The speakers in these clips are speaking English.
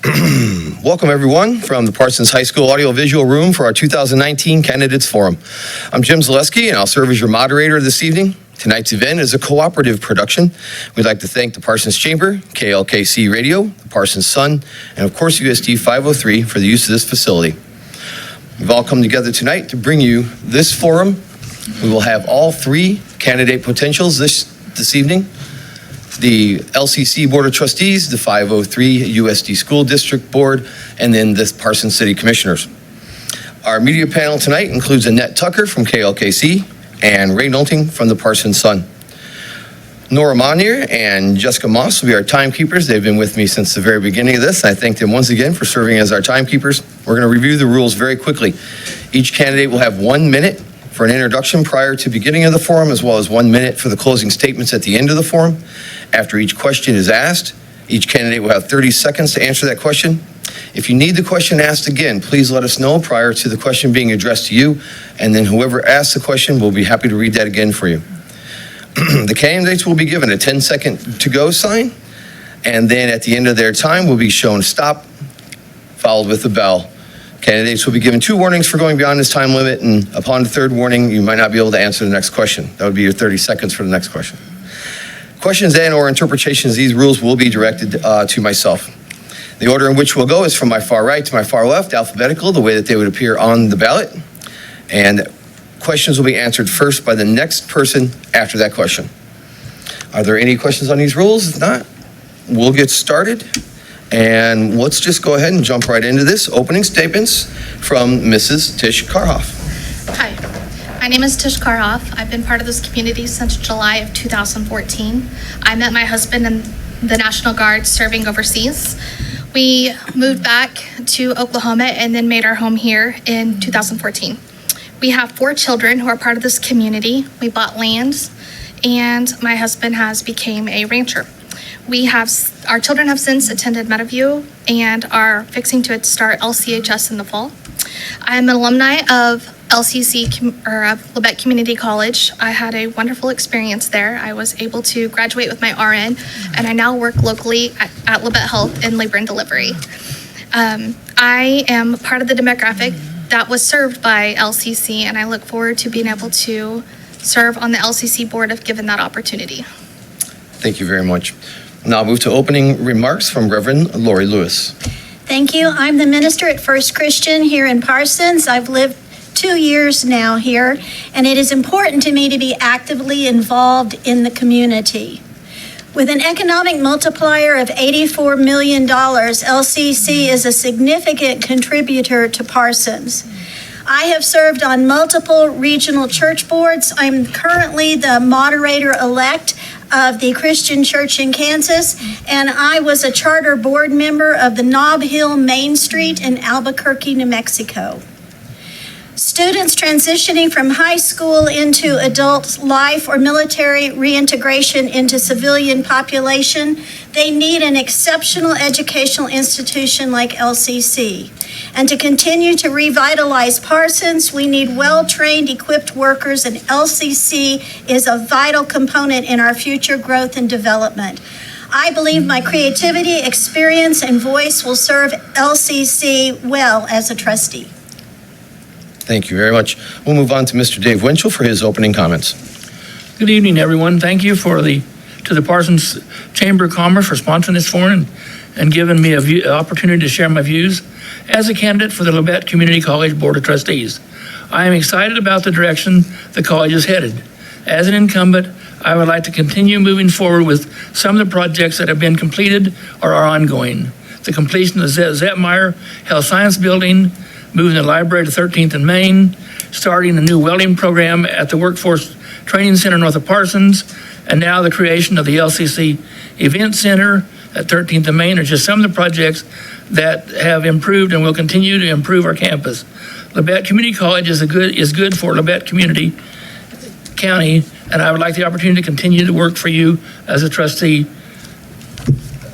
Welcome everyone from the Parsons High School Audiovisual Room for our 2019 Candidates Forum. I'm Jim Zaleski and I'll serve as your moderator this evening. Tonight's event is a cooperative production. We'd like to thank the Parsons Chamber, KLKC Radio, the Parsons Sun, and of course USD 503 for the use of this facility. We've all come together tonight to bring you this forum. We will have all three candidate potentials this evening. The LCC Board of Trustees, the 503 USD School District Board, and then the Parsons City Commissioners. Our media panel tonight includes Annette Tucker from KLKC and Ray Nolting from the Parsons Sun. Nora Monier and Jessica Moss will be our timekeepers. They've been with me since the very beginning of this. I thank them once again for serving as our timekeepers. We're going to review the rules very quickly. Each candidate will have 1 minute for an introduction prior to beginning of the forum, as well as 1 minute for the closing statements at the end of the forum. After each question is asked, each candidate will have 30 seconds to answer that question. If you need the question asked again, please let us know prior to the question being addressed to you, and then whoever asks the question will be happy to read that again for you. The candidates will be given a 10-second to-go sign, and then at the end of their time will be shown stop, followed with a bell. Candidates will be given 2 warnings for going beyond this time limit, and upon the 3rd warning, you might not be able to answer the next question. That would be your 30 seconds for the next question. Questions and or interpretations of these rules will be directed to myself. The order in which we'll go is from my far right to my far left, alphabetical, the way that they would appear on the ballot. And questions will be answered first by the next person after that question. Are there any questions on these rules? If not, we'll get started. And let's just go ahead and jump right into this. Opening statements from Mrs. Tish Karhoff. Hi, my name is Tish Karhoff. I've been part of this community since July of 2014. I met my husband in the National Guard serving overseas. We moved back to Oklahoma and then made our home here in 2014. We have 4 children who are part of this community. We bought land and my husband has become a rancher. Our children have since attended Meadowview and are fixing to start LCHS in the fall. I am an alumni of LCC, or Labette Community College. I had a wonderful experience there. I was able to graduate with my RN, and I now work locally at Labette Health in labor and delivery. I am part of the demographic that was served by LCC, and I look forward to being able to serve on the LCC board if given that opportunity. Thank you very much. Now I'll move to opening remarks from Reverend Lori Lewis. Thank you. I'm the minister at First Christian here in Parsons. I've lived 2 years now here, and it is important to me to be actively involved in the community. With an economic multiplier of $84 million, LCC is a significant contributor to Parsons. I have served on multiple regional church boards. I'm currently the moderator-elect of the Christian Church in Kansas, and I was a charter board member of the Nob Hill Main Street in Albuquerque, New Mexico. Students transitioning from high school into adult life or military reintegration into civilian population, they need an exceptional educational institution like LCC. And to continue to revitalize Parsons, we need well-trained, equipped workers, and LCC is a vital component in our future growth and development. I believe my creativity, experience, and voice will serve LCC well as a trustee. Thank you very much. We'll move on to Mr. Dave Winchell for his opening comments. Good evening, everyone. Thank you to the Parsons Chamber of Commerce for sponsoring this forum and giving me an opportunity to share my views as a candidate for the Labette Community College Board of Trustees. I am excited about the direction the college is headed. As an incumbent, I would like to continue moving forward with some of the projects that have been completed or are ongoing. The completion of the Zettmeyer Health Science Building, moving the library to 13th and Main, starting a new welding program at the Workforce Training Center north of Parsons, and now the creation of the LCC Event Center at 13th and Main are just some of the projects that have improved and will continue to improve our campus. Labette Community College is good for Labette Community County, and I would like the opportunity to continue to work for you as a trustee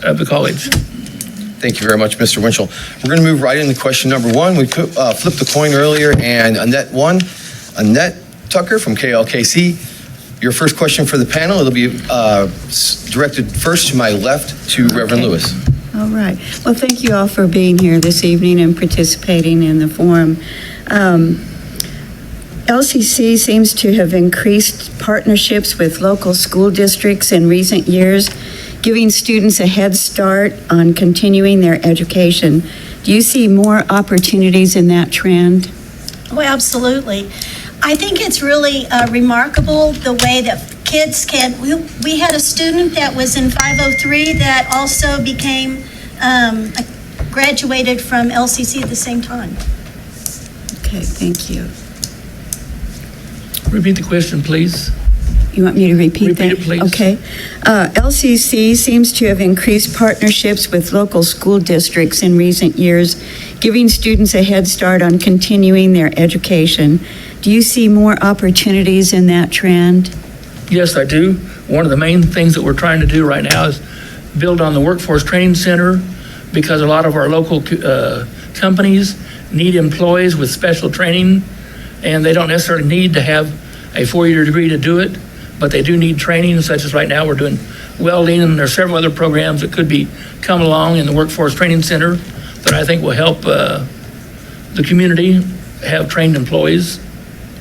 of the college. Thank you very much, Mr. Winchell. We're going to move right into question number 1. We flipped the coin earlier, and Annette won. Annette Tucker from KLKC. Your first question for the panel, it'll be directed first to my left to Reverend Lewis. All right. Well, thank you all for being here this evening and participating in the forum. LCC seems to have increased partnerships with local school districts in recent years, giving students a head start on continuing their education. Do you see more opportunities in that trend? Oh, absolutely. I think it's really remarkable the way that kids can, we had a student that was in 503 that also became, graduated from LCC at the same time. Okay, thank you. Repeat the question, please. You want me to repeat that? Repeat it, please. Okay. LCC seems to have increased partnerships with local school districts in recent years, giving students a head start on continuing their education. Do you see more opportunities in that trend? Yes, I do. One of the main things that we're trying to do right now is build on the Workforce Training Center, because a lot of our local companies need employees with special training, and they don't necessarily need to have a 4-year degree to do it, but they do need training, such as right now we're doing welding, and there are several other programs that could be coming along in the Workforce Training Center that I think will help the community have trained employees.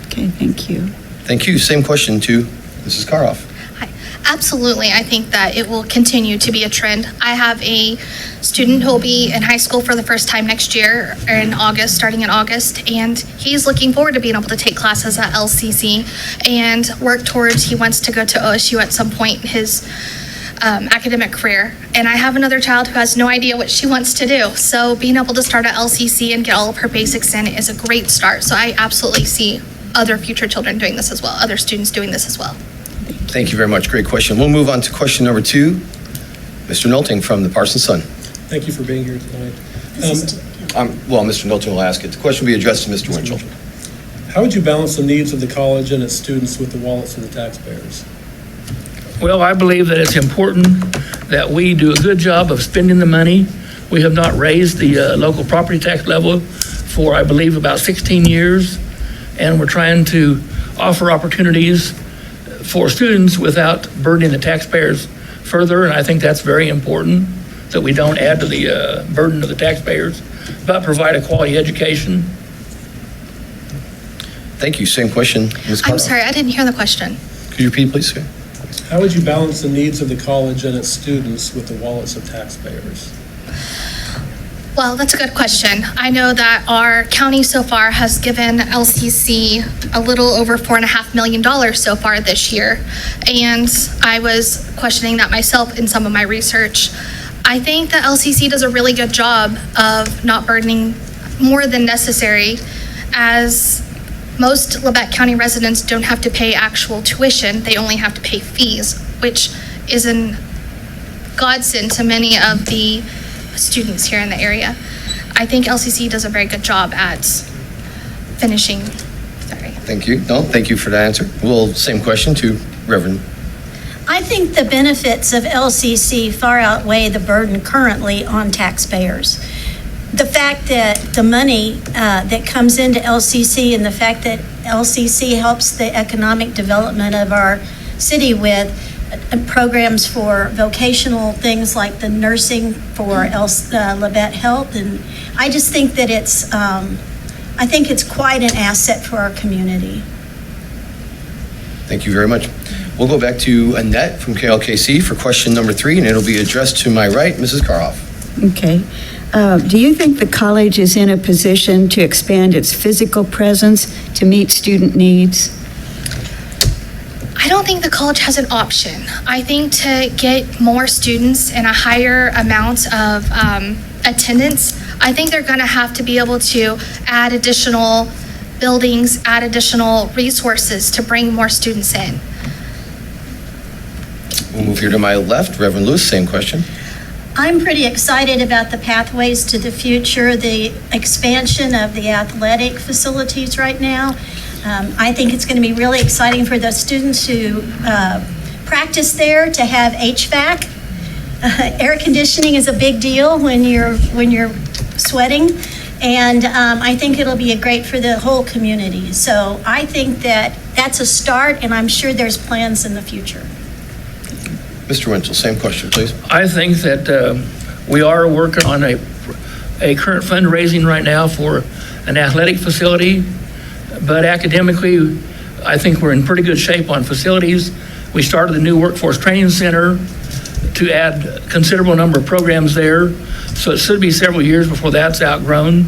Okay, thank you. Thank you. Same question to Mrs. Karoff. Hi. Absolutely. I think that it will continue to be a trend. I have a student who will be in high school for the first time next year in August, starting in August, and he's looking forward to being able to take classes at LCC and work towards, he wants to go to OSU at some point in his academic career. And I have another child who has no idea what she wants to do. So being able to start at LCC and get all of her basics in is a great start. So I absolutely see other future children doing this as well, other students doing this as well. Thank you very much. Great question. We'll move on to question number 2. Mr. Nolting from the Parsons Sun. Thank you for being here tonight. Well, Mr. Nolting will ask it. The question will be addressed to Mr. Winchell. How would you balance the needs of the college and its students with the wallets of the taxpayers? Well, I believe that it's important that we do a good job of spending the money. We have not raised the local property tax level for, I believe, about 16 years, and we're trying to offer opportunities for students without burdening the taxpayers further, and I think that's very important, that we don't add to the burden of the taxpayers, but provide a quality education. Thank you. Same question, Ms. Karoff. I'm sorry, I didn't hear the question. Could you repeat, please? Okay. How would you balance the needs of the college and its students with the wallets of taxpayers? Well, that's a good question. I know that our county so far has given LCC a little over $4.5 million so far this year. And I was questioning that myself in some of my research. I think that LCC does a really good job of not burdening more than necessary, as most Labette County residents don't have to pay actual tuition. They only have to pay fees, which is a godsend to many of the students here in the area. I think LCC does a very good job at finishing. Sorry. Thank you. No, thank you for that answer. Well, same question to Reverend. I think the benefits of LCC far outweigh the burden currently on taxpayers. The fact that the money that comes into LCC and the fact that LCC helps the economic development of our city with programs for vocational things like the nursing for Labette Health, and I just think that I think it's quite an asset for our community. Thank you very much. We'll go back to Annette from KLKC for question number 3, and it'll be addressed to my right, Mrs. Karoff. Okay. Do you think the college is in a position to expand its physical presence to meet student needs? I don't think the college has an option. I think to get more students and a higher amount of attendance, I think they're going to have to be able to add additional buildings, add additional resources to bring more students in. We'll move here to my left, Reverend Lewis, same question. I'm pretty excited about the pathways to the future, the expansion of the athletic facilities right now. I think it's going to be really exciting for the students who practice there to have HVAC. Air conditioning is a big deal when you're sweating, and I think it'll be great for the whole community. So I think that that's a start, and I'm sure there's plans in the future. Mr. Winchell, same question, please. I think that We are working on a current fundraising right now for an athletic facility, but academically, I think we're in pretty good shape on facilities. We started the new workforce training center to add a considerable number of programs there, so it should be several years before that's outgrown,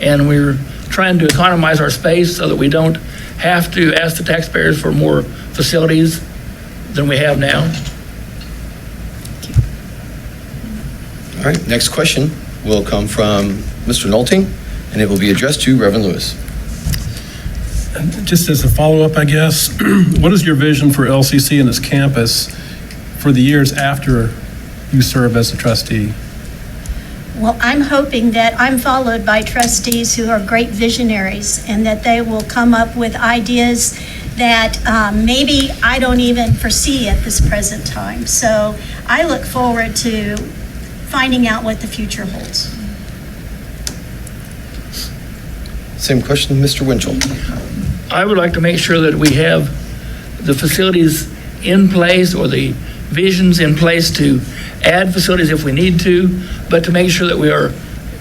and we're trying to economize our space so that we don't have to ask the taxpayers for more facilities than we have now. All right, next question will come from Mr. Nolting, and it will be addressed to Reverend Lewis. Just as a follow-up, I guess, what is your vision for LCC and its campus for the years after you serve as a trustee? Well, I'm hoping that I'm followed by trustees who are great visionaries and that they will come up with ideas that maybe I don't even foresee at this present time. So I look forward to finding out what the future holds. Same question, Mr. Winchell. I would like to make sure that we have the facilities in place or the visions in place to add facilities if we need to, but to make sure that we are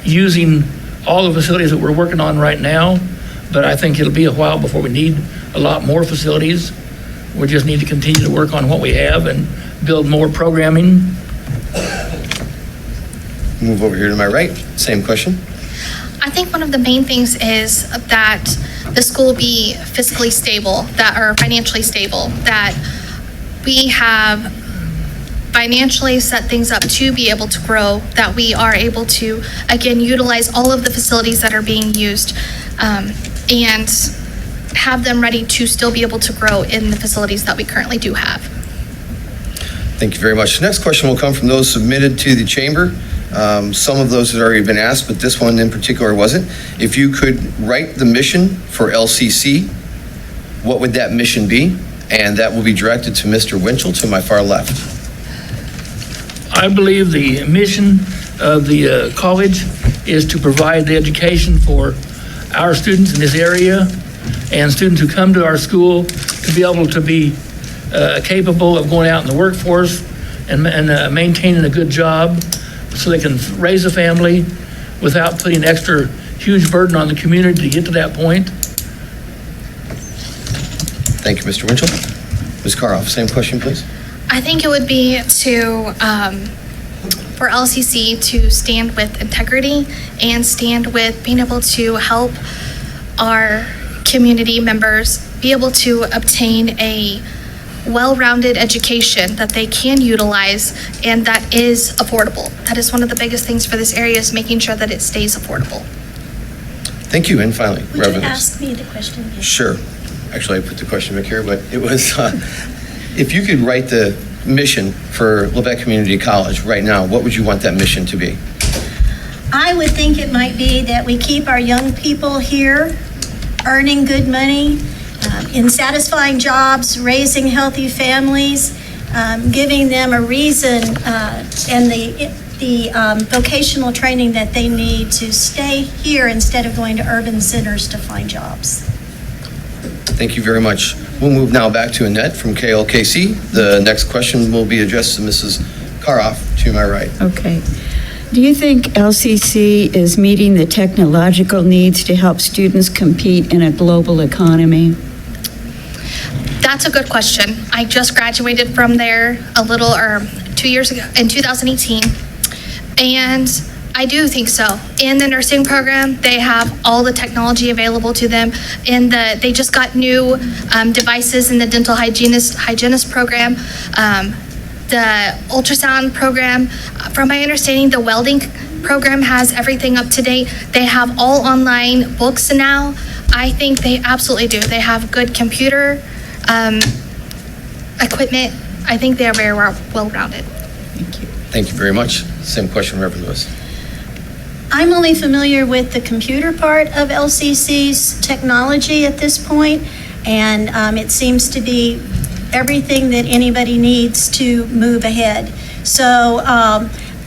using all the facilities that we're working on right now. But I think it'll be a while before we need a lot more facilities. We just need to continue to work on what we have and build more programming. Move over here to my right. Same question. I think one of the main things is that the school be fiscally stable, that are financially stable, that we have financially set things up to be able to grow, that we are able to, again, utilize all of the facilities that are being used and have them ready to still be able to grow in the facilities that we currently do have. Thank you very much. The next question will come from those submitted to the chamber. Some of those had already been asked, but this one in particular wasn't. If you could write the mission for LCC, what would that mission be? And that will be directed to Mr. Winchell to my far left. I believe the mission of the college is to provide the education for our students in this area and students who come to our school to be able to be capable of going out in the workforce and maintaining a good job so they can raise a family without putting an extra huge burden on the community to get to that point. Thank you, Mr. Winchell. Ms. Karoff, same question, please. I think it would be to, for LCC to stand with integrity and stand with being able to help our community members be able to obtain a well-rounded education that they can utilize and that is affordable. That is one of the biggest things for this area, is making sure that it stays affordable. Thank you. And finally, Would Reverend you Lewis. ask me the question again? Sure. Actually, I put the question back here, but it was, if you could write the mission for Lebec Community College right now, what would you want that mission to be? I would think it might be that we keep our young people here, earning good money, in satisfying jobs, raising healthy families, giving them a reason and the vocational training that they need to stay here instead of going to urban centers to find jobs. Thank you very much. We'll move now back to Annette from KLKC. The next question will be addressed to Mrs. Karoff to my right. Okay. Do you think LCC is meeting the technological needs to help students compete in a global economy? That's a good question. I just graduated from there 2 years ago in 2018, and I do think so. In the nursing program, they have all the technology available to them. They just got new devices in the dental hygienist program, the ultrasound program. From my understanding, the welding program has everything up to date. They have all online books now. I think they absolutely do. They have good computer equipment. I think they are very well-rounded. Thank you. Thank you very much. Same question, Reverend Lewis. I'm only familiar with the computer part of LCC's technology at this point, and it seems to be everything that anybody needs to move ahead. So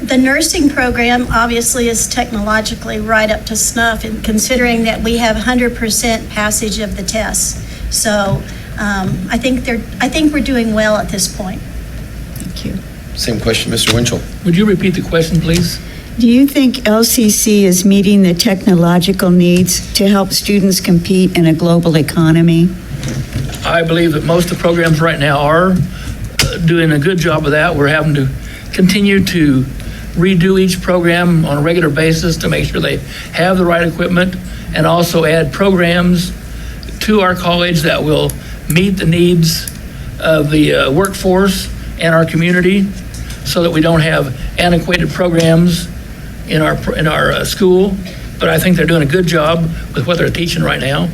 the nursing program obviously is technologically right up to snuff, and considering that we have 100% passage of the tests. So I think we're doing well at this point. Thank you. Same question, Mr. Winchell. Would you repeat the question, please? Do you think LCC is meeting the technological needs to help students compete in a global economy? I believe that most of the programs right now are doing a good job of that. We're having to continue to redo each program on a regular basis to make sure they have the right equipment, and also add programs to our college that will meet the needs of the workforce and our community, so that we don't have antiquated programs in our school. But I think they're doing a good job with what they're teaching right now.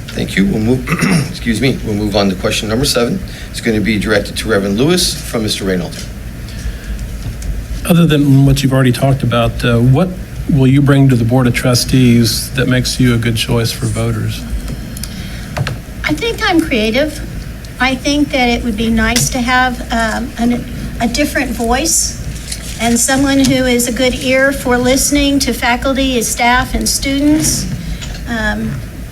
Thank you. We'll move, excuse me, we'll move on to question number 7. It's going to be directed to Reverend Lewis from Mr. Reynolds. Other than what you've already talked about, what will you bring to the Board of Trustees that makes you a good choice for voters? I think I'm creative. I think that it would be nice to have a different voice and someone who is a good ear for listening to faculty, staff, and students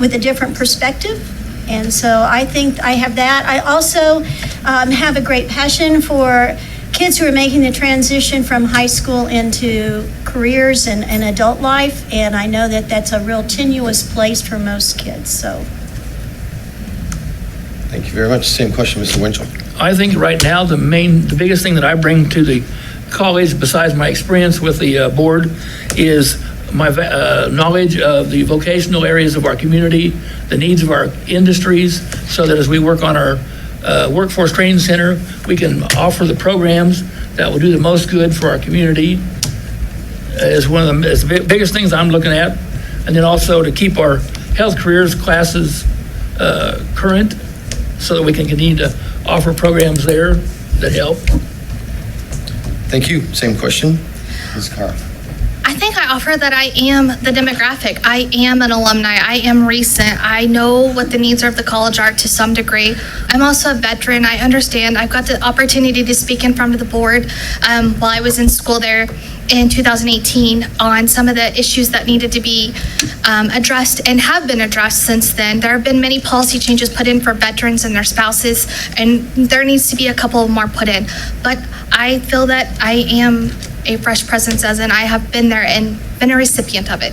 with a different perspective. And so I think I have that. I also have a great passion for kids who are making the transition from high school into careers and adult life. And I know that that's a real tenuous place for most kids, so. Thank you very much. Same question, Mr. Winchell. I think right now the biggest thing that I bring to the college, besides my experience with the board, is my knowledge of the vocational areas of our community, the needs of our industries, so that as we work on our workforce training center, we can offer the programs that will do the most good for our community. Is one of the biggest things I'm looking at. And then also to keep our health careers classes current, so that we can continue to offer programs there that help. Thank you. Same question, Ms. Carr. I think I offer that I am the demographic. I am an alumni. I am recent. I know what the needs of the college are to some degree. I'm also a veteran. I understand. I've got the opportunity to speak in front of the board while I was in school there in 2018 on some of the issues that needed to be addressed and have been addressed since then. There have been many policy changes put in for veterans and their spouses, and there needs to be a couple more put in. But I feel that I am a fresh presence, as in I have been there and been a recipient of it.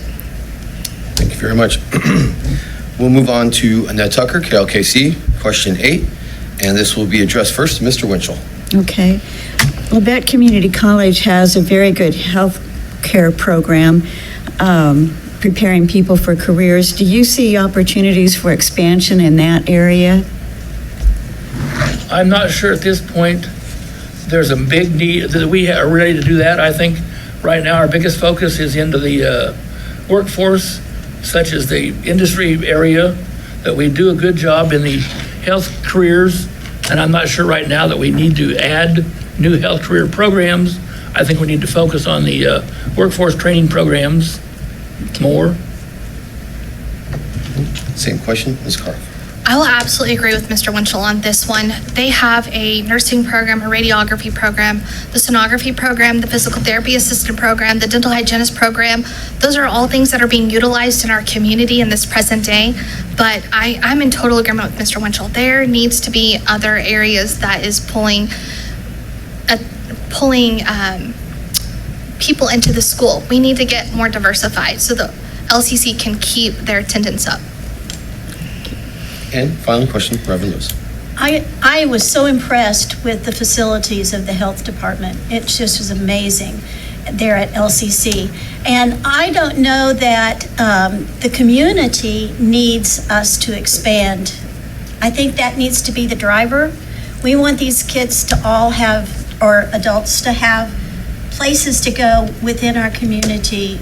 Thank you very much. We'll move on to Annette Tucker, KLKC, question 8, and this will be addressed first to Mr. Winchell. Okay. Labette Community College has a very good health care program preparing people for careers. Do you see opportunities for expansion in that area? I'm not sure at this point there's a big need that we are ready to do that. I think right now our biggest focus is into the workforce, such as the industry area, that we do a good job in the health careers. And I'm not sure right now that we need to add new health career programs. I think we need to focus on the workforce training programs more. Same question, Ms. Carr. I will absolutely agree with Mr. Winchell on this one. They have a nursing program, a radiography program, the sonography program, the physical therapy assistant program, the dental hygienist program. Those are all things that are being utilized in our community in this present day. But I'm in total agreement with Mr. Winchell. There needs to be other areas that is pulling people into the school. We need to get more diversified so the LCC can keep their attendance up. And final question, Reverend Lewis. I was so impressed with the facilities of the health department. It just was amazing there at LCC. And I don't know that the community needs us to expand. I think that needs to be the driver. We want these kids to all have, or adults to have, places to go within our community.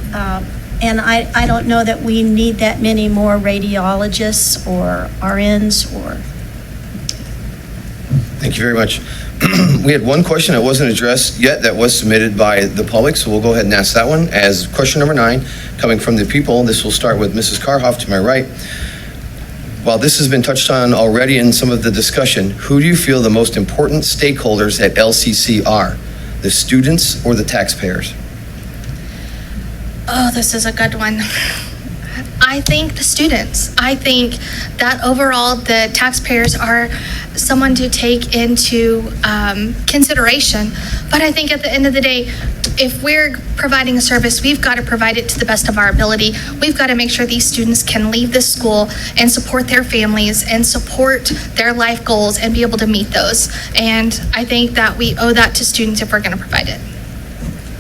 And I don't know that we need that many more radiologists or RNs or. Thank you very much. We had one question that wasn't addressed yet that was submitted by the public, so we'll go ahead and ask that one as question number 9, coming from the people. This will start with Mrs. Karhoff to my right. While this has been touched on already in some of the discussion, who do you feel the most important stakeholders at LCC are? The students or the taxpayers? Oh, this is a good one. I think the students. I think that overall the taxpayers are someone to take into consideration. But I think at the end of the day, if we're providing a service, we've got to provide it to the best of our ability. We've got to make sure these students can leave this school and support their families and support their life goals and be able to meet those. And I think that we owe that to students if we're going to provide it.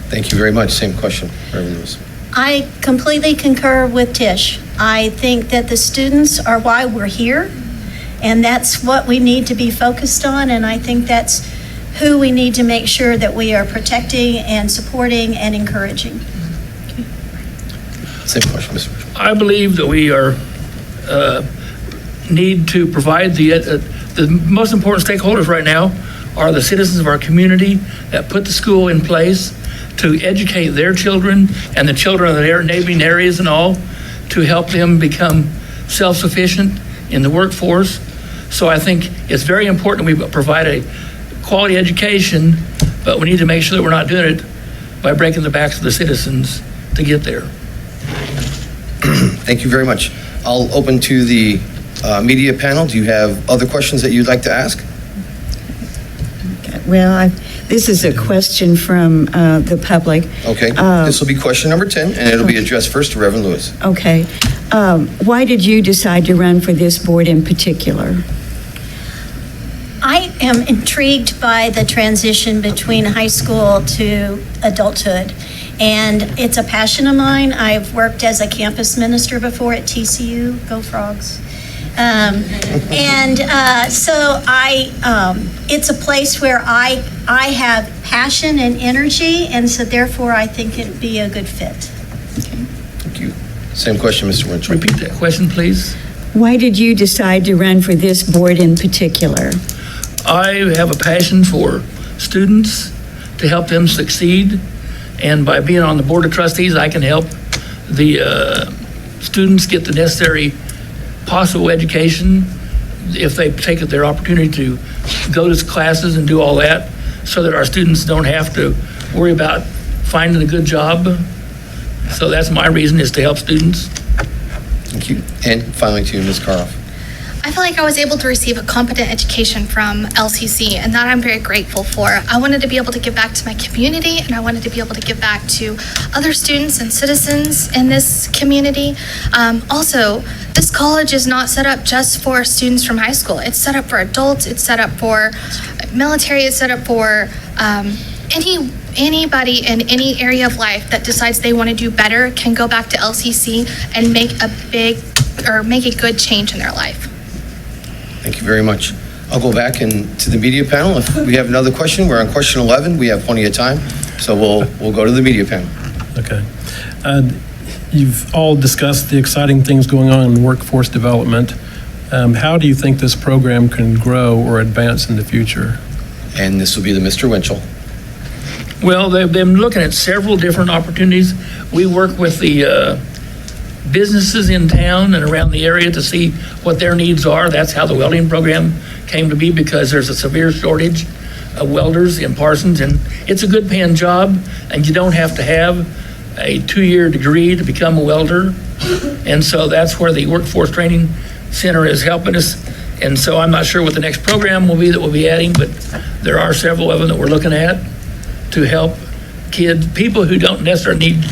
Thank you very much. Same question, Reverend Lewis. I completely concur with Tish. I think that the students are why we're here, and that's what we need to be focused on, and I think that's who we need to make sure that we are protecting and supporting and encouraging. Same question, Mr. Richmond. I believe that we are, need to provide the most important stakeholders right now are the citizens of our community that put the school in place to educate their children and the children of their neighboring areas and all, to help them become self-sufficient in the workforce. So I think it's very important we provide a quality education, but we need to make sure that we're not doing it by breaking the backs of the citizens to get there. Thank you very much. I'll open to the media panel. Do you have other questions that you'd like to ask? Well, this is a question from the public. Okay, this will be question number 10, and it'll be addressed first to Reverend Lewis. Okay. Why did you decide to run for this board in particular? I am intrigued by the transition between high school to adulthood, and it's a passion of mine. I've worked as a campus minister before at TCU, go Frogs. So it's a place where I have passion and energy, and so therefore I think it'd be a good fit. Thank you. Same question, Mr. Winchell. Repeat that question, please. Why did you decide to run for this board in particular? I have a passion for students, to help them succeed, and by being on the Board of Trustees, I can help the students get the necessary possible education if they take their opportunity to go to classes and do all that, so that our students don't have to worry about finding a good job. So that's my reason, is to help students. Thank you. And finally to you, Ms. Karoff. I feel like I was able to receive a competent education from LCC, and that I'm very grateful for. I wanted to be able to give back to my community, and I wanted to be able to give back to other students and citizens in this community. Also, this college is not set up just for students from high school. It's set up for adults, it's set up for military, it's set up for anybody in any area of life that decides they want to do better can go back to LCC and make a good change in their life. Thank you very much. I'll go back to the media panel. If we have another question, we're on question 11. We have plenty of time, so we'll go to the media panel. Okay. You've all discussed the exciting things going on in workforce development. How do you think this program can grow or advance in the future? And this will be the Mr. Winchell. Well, they've been looking at several different opportunities. We work with the businesses in town and around the area to see what their needs are. That's how the welding program came to be, because there's a severe shortage of welders in Parsons, and it's a good paying job, and you don't have to have a 2-year degree to become a welder. And so that's where the Workforce Training Center is helping us. And so I'm not sure what the next program will be that we'll be adding, but there are several of them that we're looking at to help people who don't necessarily need.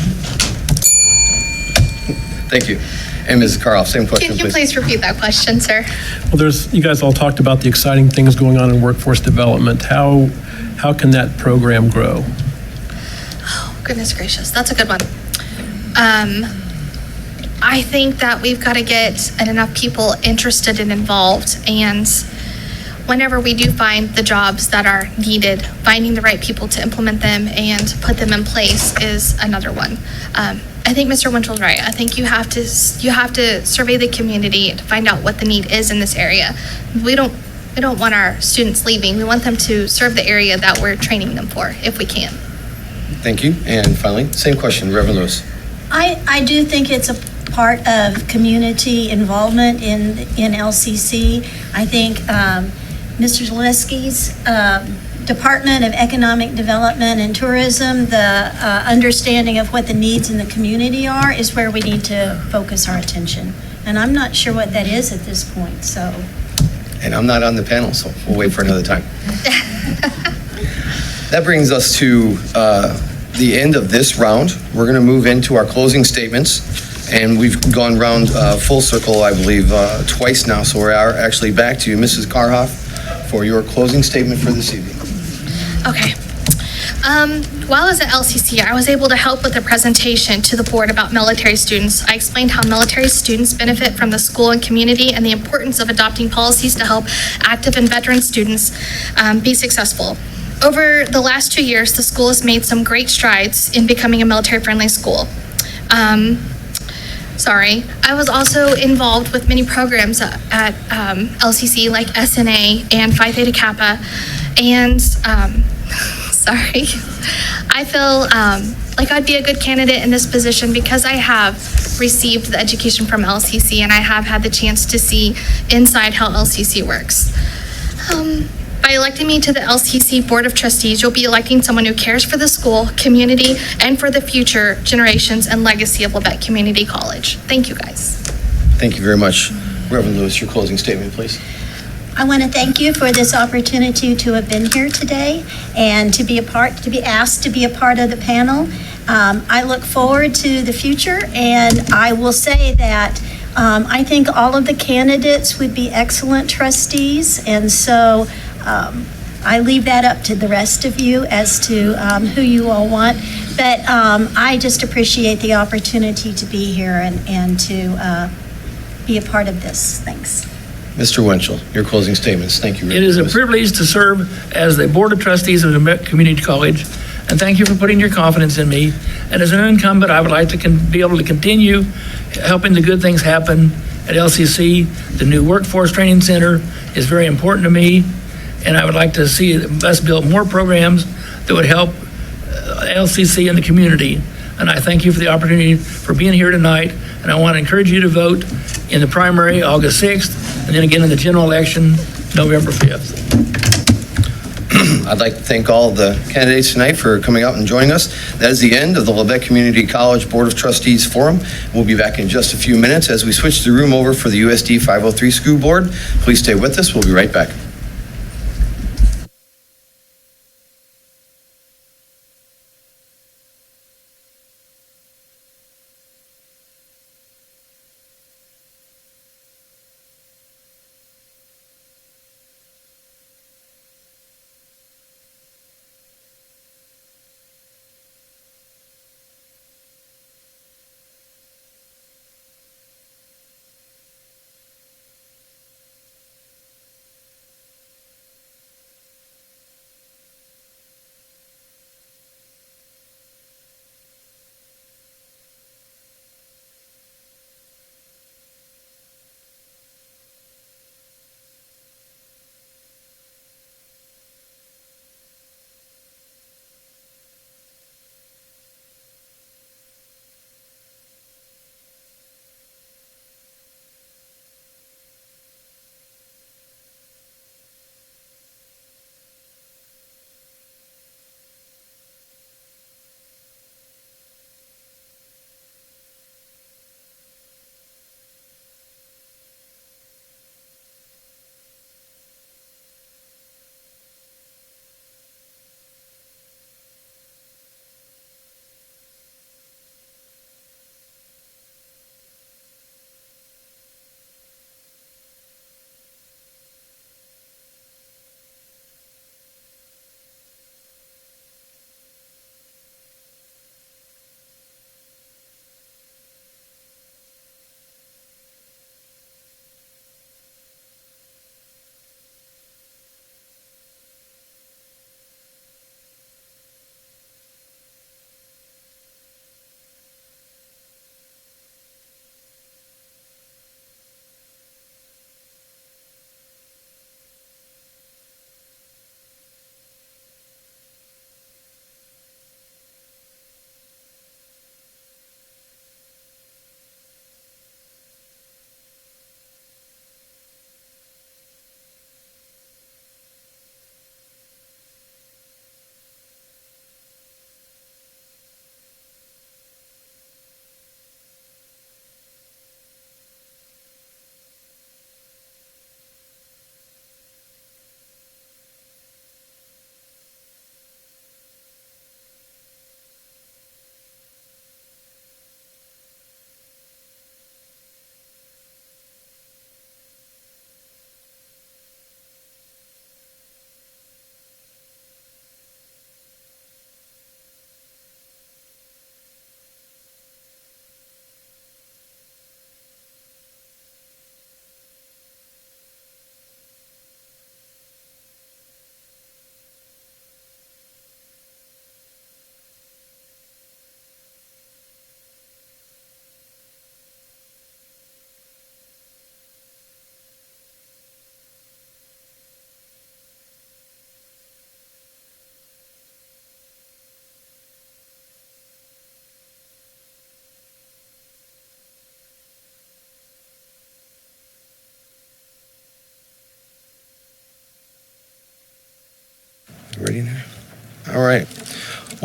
Thank you. And Ms. Karoff, same question, Can you please repeat that question, sir? Well, you guys all talked about the exciting things going on in workforce development. How can that program grow? Oh, goodness gracious. That's a good one. I think that we've got to get enough people interested and involved, and whenever we do find the jobs that are needed, finding the right people to implement them and put them in place is another one. I think Mr. Winchell's right. I think you have to survey the community to find out what the need is in this area. We don't want our students leaving. We want them to serve the area that we're training them for, if we can. Thank you. And finally, same question, Reverend Lewis. I do think it's a part of community involvement in LCC. I think Mr. Zaleski's Department of Economic Development and Tourism, the understanding of what the needs in the community are is where we need to focus our attention. And I'm not sure what that is at this point, so. And I'm not on the panel, so we'll wait for another time. That brings us to the end of this round. We're going to move into our closing statements. And we've gone round full circle, I believe, twice now. So we're actually back to you, Mrs. Karhoff, for your closing statement for this evening. Okay. While I was at LCC, I was able to help with a presentation to the board about military students. I explained how military students benefit from the school and community and the importance of adopting policies to help active and veteran students be successful. Over the last 2 years, the school has made some great strides in becoming a military-friendly school. I was also involved with many programs at LCC, like SNA and Phi Theta Kappa, and I feel like I'd be a good candidate in this position because I have received the education from LCC and I have had the chance to see inside how LCC works. By electing me to the LCC Board of Trustees, you'll be electing someone who cares for the school, community, and for the future generations and legacy of Labette Community College. Thank you, guys. Thank you very much. Reverend Lewis, your closing statement, please. I want to thank you for this opportunity to have been here today and to be asked to be a part of the panel. I look forward to the future, and I will say that I think all of the candidates would be excellent trustees, and so I leave that up to the rest of you as to who you all want. But I just appreciate the opportunity to be here and to be a part of this. Thanks. Mr. Winchell, your closing statements. Thank you. It is a privilege to serve as the Board of Trustees of the Community College, and thank you for putting your confidence in me. And as an incumbent, I would like to be able to continue helping the good things happen at LCC. The new Workforce Training Center is very important to me, and I would like to see us build more programs that would help LCC and the community. And I thank you for the opportunity for being here tonight, and I want to encourage you to vote in the primary August 6th, and then again in the general election November 5th. I'd like to thank all the candidates tonight for coming out and joining us. That is the end of the Labette Community College Board of Trustees Forum. We'll be back in just a few minutes as we switch the room over for the USD 503 School Board. Please stay with us. We'll be right back.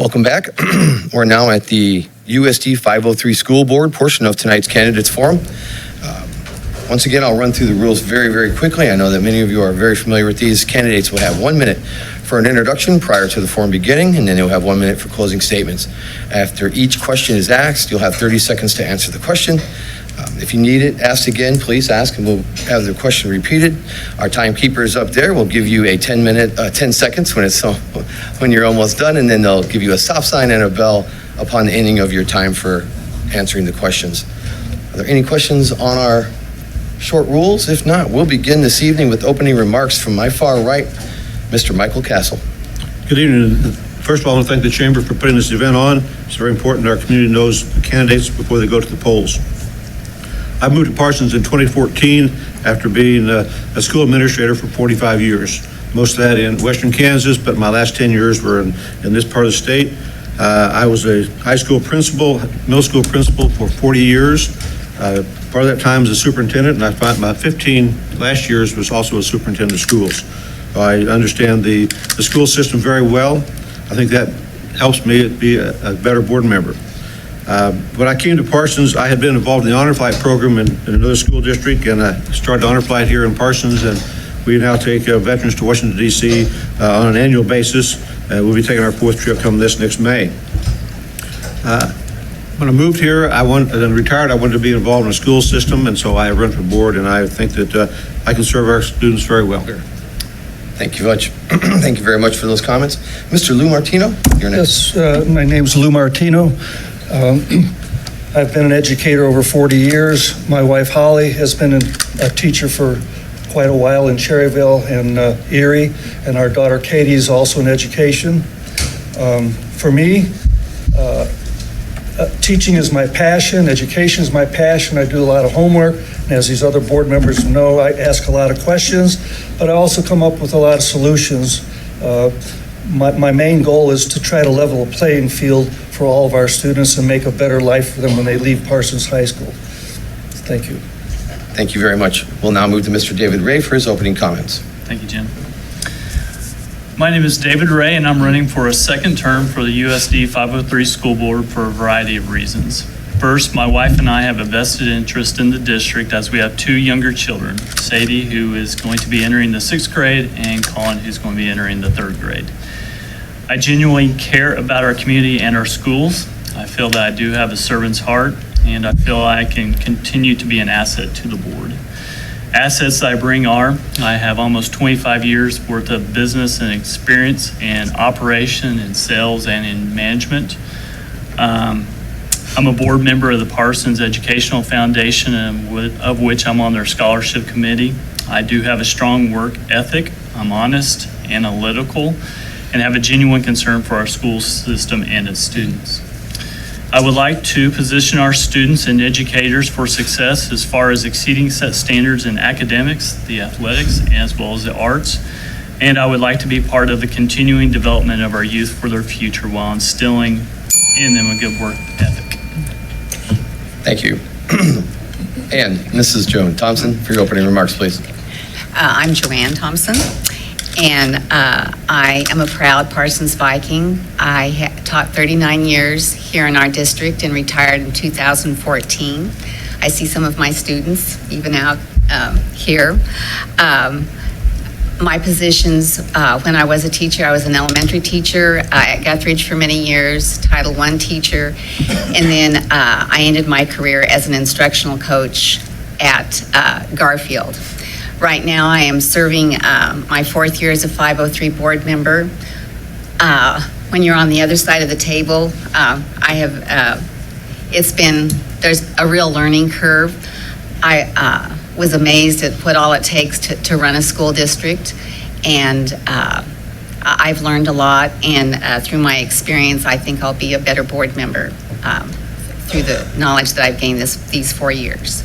Welcome back. We're now at the USD 503 School Board portion of tonight's Candidates Forum. Once again, I'll run through the rules very, very quickly. I know that many of you are very familiar with these. Candidates will have 1 minute for an introduction prior to the forum beginning, and then you'll have 1 minute for closing statements. After each question is asked, you'll have 30 seconds to answer the question. If you need it asked again, please ask, and we'll have the question repeated. Our timekeeper is up there. We'll give you a 10 seconds when you're almost done, and then they'll give you a stop sign and a bell upon the ending of your time for answering the questions. Are there any questions on our short rules? If not, we'll begin this evening with opening remarks from my far right, Mr. Michael Castle. Good evening. First of all, I want to thank the Chamber for putting this event on. It's very important our community knows the candidates before they go to the polls. I moved to Parsons in 2014 after being a school administrator for 45 years. Most of that in Western Kansas, but my last 10 years were in this part of the state. I was a high school principal, middle school principal for 40 years. Part of that time as a superintendent, and I find my 15 last years was also a superintendent of schools. I understand the school system very well. I think that helps me be a better board member. When I came to Parsons, I had been involved in the Honor Flight program in another school district, and I started Honor Flight here in Parsons, and we now take veterans to Washington, D.C. On an annual basis. We'll be taking our 4th trip coming this next May. When I moved here, and retired, I wanted to be involved in the school system, and so I run for board, and I think that I can serve our students very well here. Thank you much. Thank you very much for those comments. Mr. Lou Martino, you're next. Yes, my name's Lou Martino. I've been an educator over 40 years. My wife Holly has been a teacher for quite a while in Cherryville and Erie, and our daughter Katie is also in education. For me, teaching is my passion, education is my passion. I do a lot of homework, and as these other board members know, I ask a lot of questions, but I also come up with a lot of solutions. My main goal is to try to level a playing field for all of our students and make a better life for them when they leave Parsons High School. Thank you. Thank you very much. We'll now move to Mr. David Ray for his opening comments. Thank you, Jim. My name is David Ray, and I'm running for a second term for the USD 503 School Board for a variety of reasons. First, my wife and I have a vested interest in the district as we have 2 younger children, Sadie, who is going to be entering the 6th grade, and Colin, who's going to be entering the 3rd grade. I genuinely care about our community and our schools. I feel that I do have a servant's heart, and I feel I can continue to be an asset to the board. Assets I bring are, I have almost 25 years worth of business and experience in operation, in sales, and in management. I'm a board member of the Parsons Educational Foundation, of which I'm on their scholarship committee. I do have a strong work ethic. I'm honest, analytical, and have a genuine concern for our school system and its students. I would like to position our students and educators for success as far as exceeding set standards in academics, the athletics, as well as the arts. And I would like to be part of the continuing development of our youth for their future while instilling in them a good work ethic. Thank you. And Mrs. Joan Thompson for your opening remarks, please. I'm Joanne Thompson, and I am a proud Parsons Viking. I taught 39 years here in our district and retired in 2014. I see some of my students even out here. My positions, when I was a teacher, I was an elementary teacher at Guthridge for many years, Title I teacher, and then I ended my career as an instructional coach at Garfield. Right now, I am serving my 4th year as a 503 board member. When you're on the other side of the table, there's a real learning curve. I was amazed at what all it takes to run a school district, and I've learned a lot, and through my experience, I think I'll be a better board member through the knowledge that I've gained these 4 years.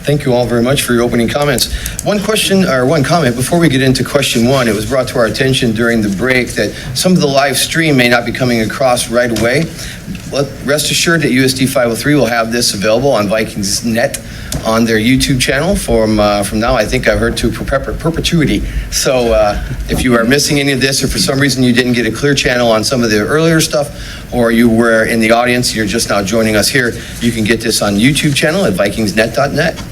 Thank you all very much for your opening comments. One comment before we get into question 1. It was brought to our attention during the break that some of the live stream may not be coming across right away. rest assured that USD 503 will have this available on Vikings Net on their YouTube channel from now, I think I heard, to perpetuity. So if you are missing any of this, or for some reason you didn't get a clear channel on some of the earlier stuff, or you were in the audience, you're just now joining us here, you can get this on YouTube channel at vikingsnet.net.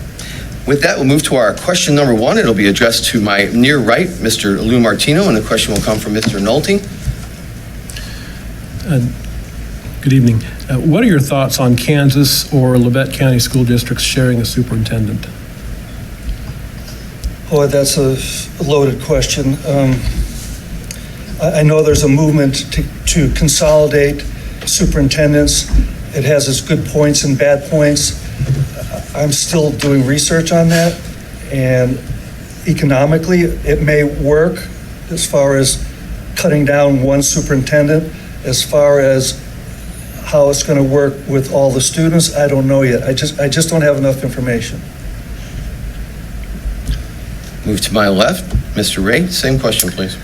With that, we'll move to our question number 1. It'll be addressed to my near right, Mr. Lou Martino, and the question will come from Mr. Nolte. Good evening. What are your thoughts on Kansas or Labette County school districts sharing a superintendent? Boy, that's a loaded question. I know there's a movement to consolidate superintendents. It has its good points and bad points. I'm still doing research on that, and economically, it may work as far as cutting down one superintendent. As far as how it's going to work with all the students, I don't know yet. I just don't have enough information. Move to my left, Mr. Ray, same question, please.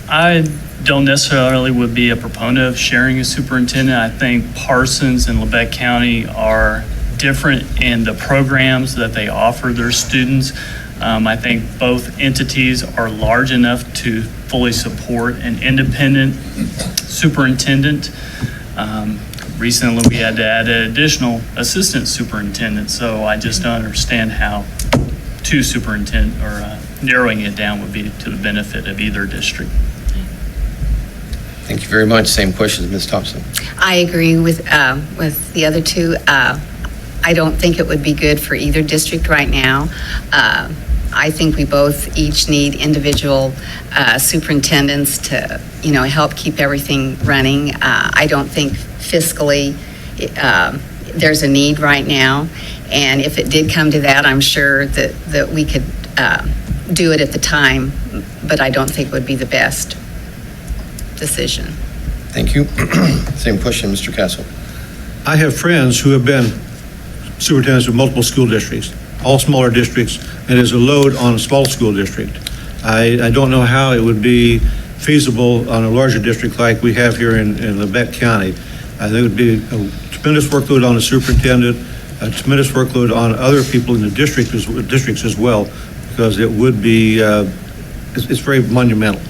I don't necessarily would be a proponent of sharing a superintendent. I think Parsons and Labette County are different in the programs that they offer their students. I think both entities are large enough to fully support an independent superintendent. Recently, we had to add an additional assistant superintendent, so I just don't understand how two superintendent or narrowing it down would be to the benefit of either district. Thank you very much. Same question, Ms. Thompson. I agree with the other two. I don't think it would be good for either district right now. I think we both each need individual superintendents to, help keep everything running. I don't think fiscally there's a need right now. And if it did come to that, I'm sure that we could do it at the time, but I don't think it would be the best decision. Thank you. Same question, Mr. Castle. I have friends who have been superintendents of multiple school districts, all smaller districts, and it is a load on a small school district. I don't know how it would be feasible on a larger district like we have here in Labette County. I think it would be a tremendous workload on the superintendent, a tremendous workload on other people in the districts as well, because it would be, it's very monumental.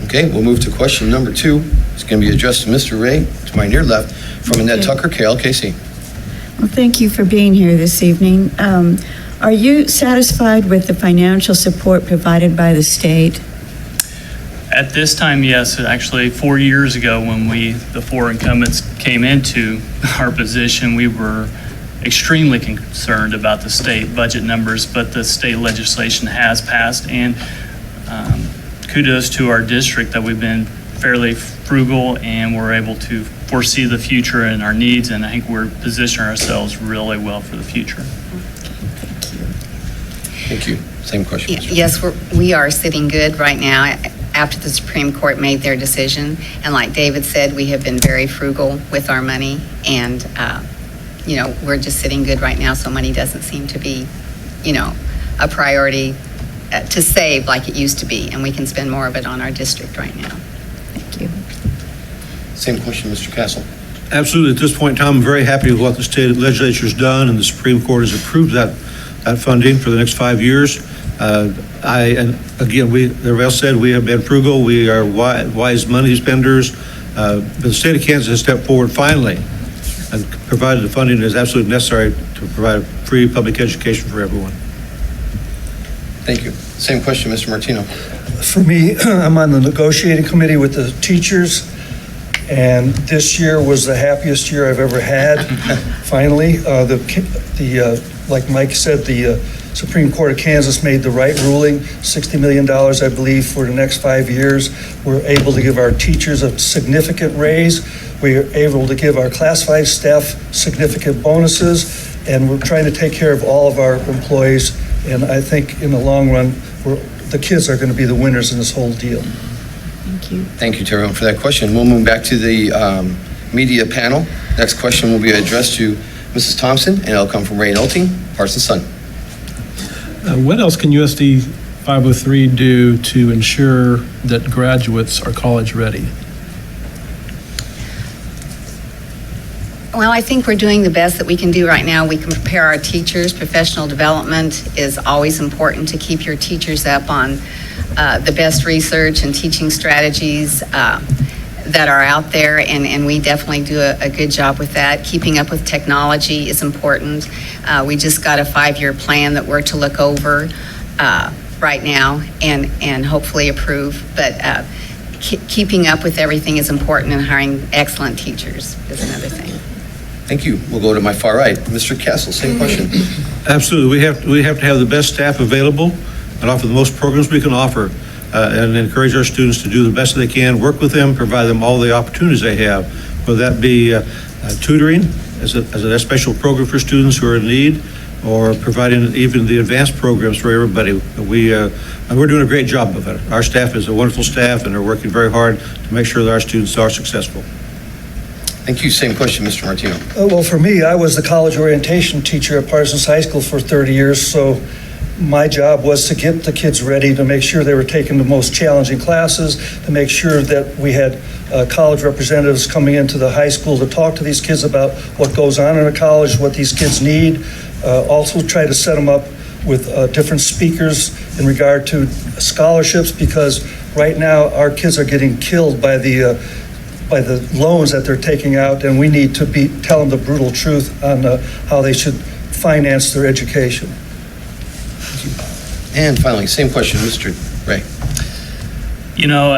Okay, we'll move to question number 2. It's going to be addressed to Mr. Ray, to my near left, from Annette Tucker, KLKC. Well, thank you for being here this evening. Are you satisfied with the financial support provided by the state? At this time, yes. Actually, 4 years ago, when the 4 incumbents came into our position, we were extremely concerned about the state budget numbers, but the state legislation has passed, and kudos to our district that we've been fairly frugal and we're able to foresee the future and our needs, and I think we're positioning ourselves really well for the future. Thank you. Same question. Yes, we are sitting good right now after the Supreme Court made their decision. And like David said, we have been very frugal with our money, and we're just sitting good right now, so money doesn't seem to be, a priority to save like it used to be, and we can spend more of it on our district right now. Thank you. Same question, Mr. Castle. Absolutely. At this point in time, I'm very happy with what the state legislature's done, and the Supreme Court has approved that funding for the next 5 years. Everybody else said, we have been frugal. We are wise money spenders. But the state of Kansas has stepped forward finally and provided the funding that is absolutely necessary to provide free public education for everyone. Thank you. Same question, Mr. Martino. For me, I'm on the negotiating committee with the teachers, and this year was the happiest year I've ever had. Finally, like Mike said, the Supreme Court of Kansas made the right ruling, $60 million, I believe, for the next 5 years. We're able to give our teachers a significant raise. We're able to give our classified staff significant bonuses, and we're trying to take care of all of our employees. And I think in the long run, the kids are going to be the winners in this whole deal. Thank you. Thank you, Terrell, for that question. We'll move back to the media panel. Next question will be addressed to Mrs. Thompson, and it'll come from Ray Nolte, Parsons' son. What else can USD 503 do to ensure that graduates are college ready? Well, I think we're doing the best that we can do right now. We can prepare our teachers. Professional development is always important to keep your teachers up on the best research and teaching strategies that are out there, and we definitely do a good job with that. Keeping up with technology is important. We just got a 5-year plan that we're to look over right now and hopefully approve. But keeping up with everything is important, and hiring excellent teachers is another thing. Thank you. We'll go to my far right. Mr. Castle, same question. Absolutely. We have to have the best staff available and offer the most programs we can offer, and encourage our students to do the best they can, work with them, provide them all the opportunities they have, whether that be tutoring as a special program for students who are in need, or providing even the advanced programs for everybody. And we're doing a great job of it. Our staff is a wonderful staff, and they're working very hard to make sure that our students are successful. Thank you. Same question, Mr. Martino. Well, for me, I was the college orientation teacher at Parsons High School for 30 years, so my job was to get the kids ready, to make sure they were taking the most challenging classes, to make sure that we had college representatives coming into the high school to talk to these kids about what goes on in a college, what these kids need. Also try to set them up with different speakers in regard to scholarships, because right now our kids are getting killed by the loans that they're taking out, and we need to tell them the brutal truth on how they should finance their education. And finally, same question, Mr. Ray. You know,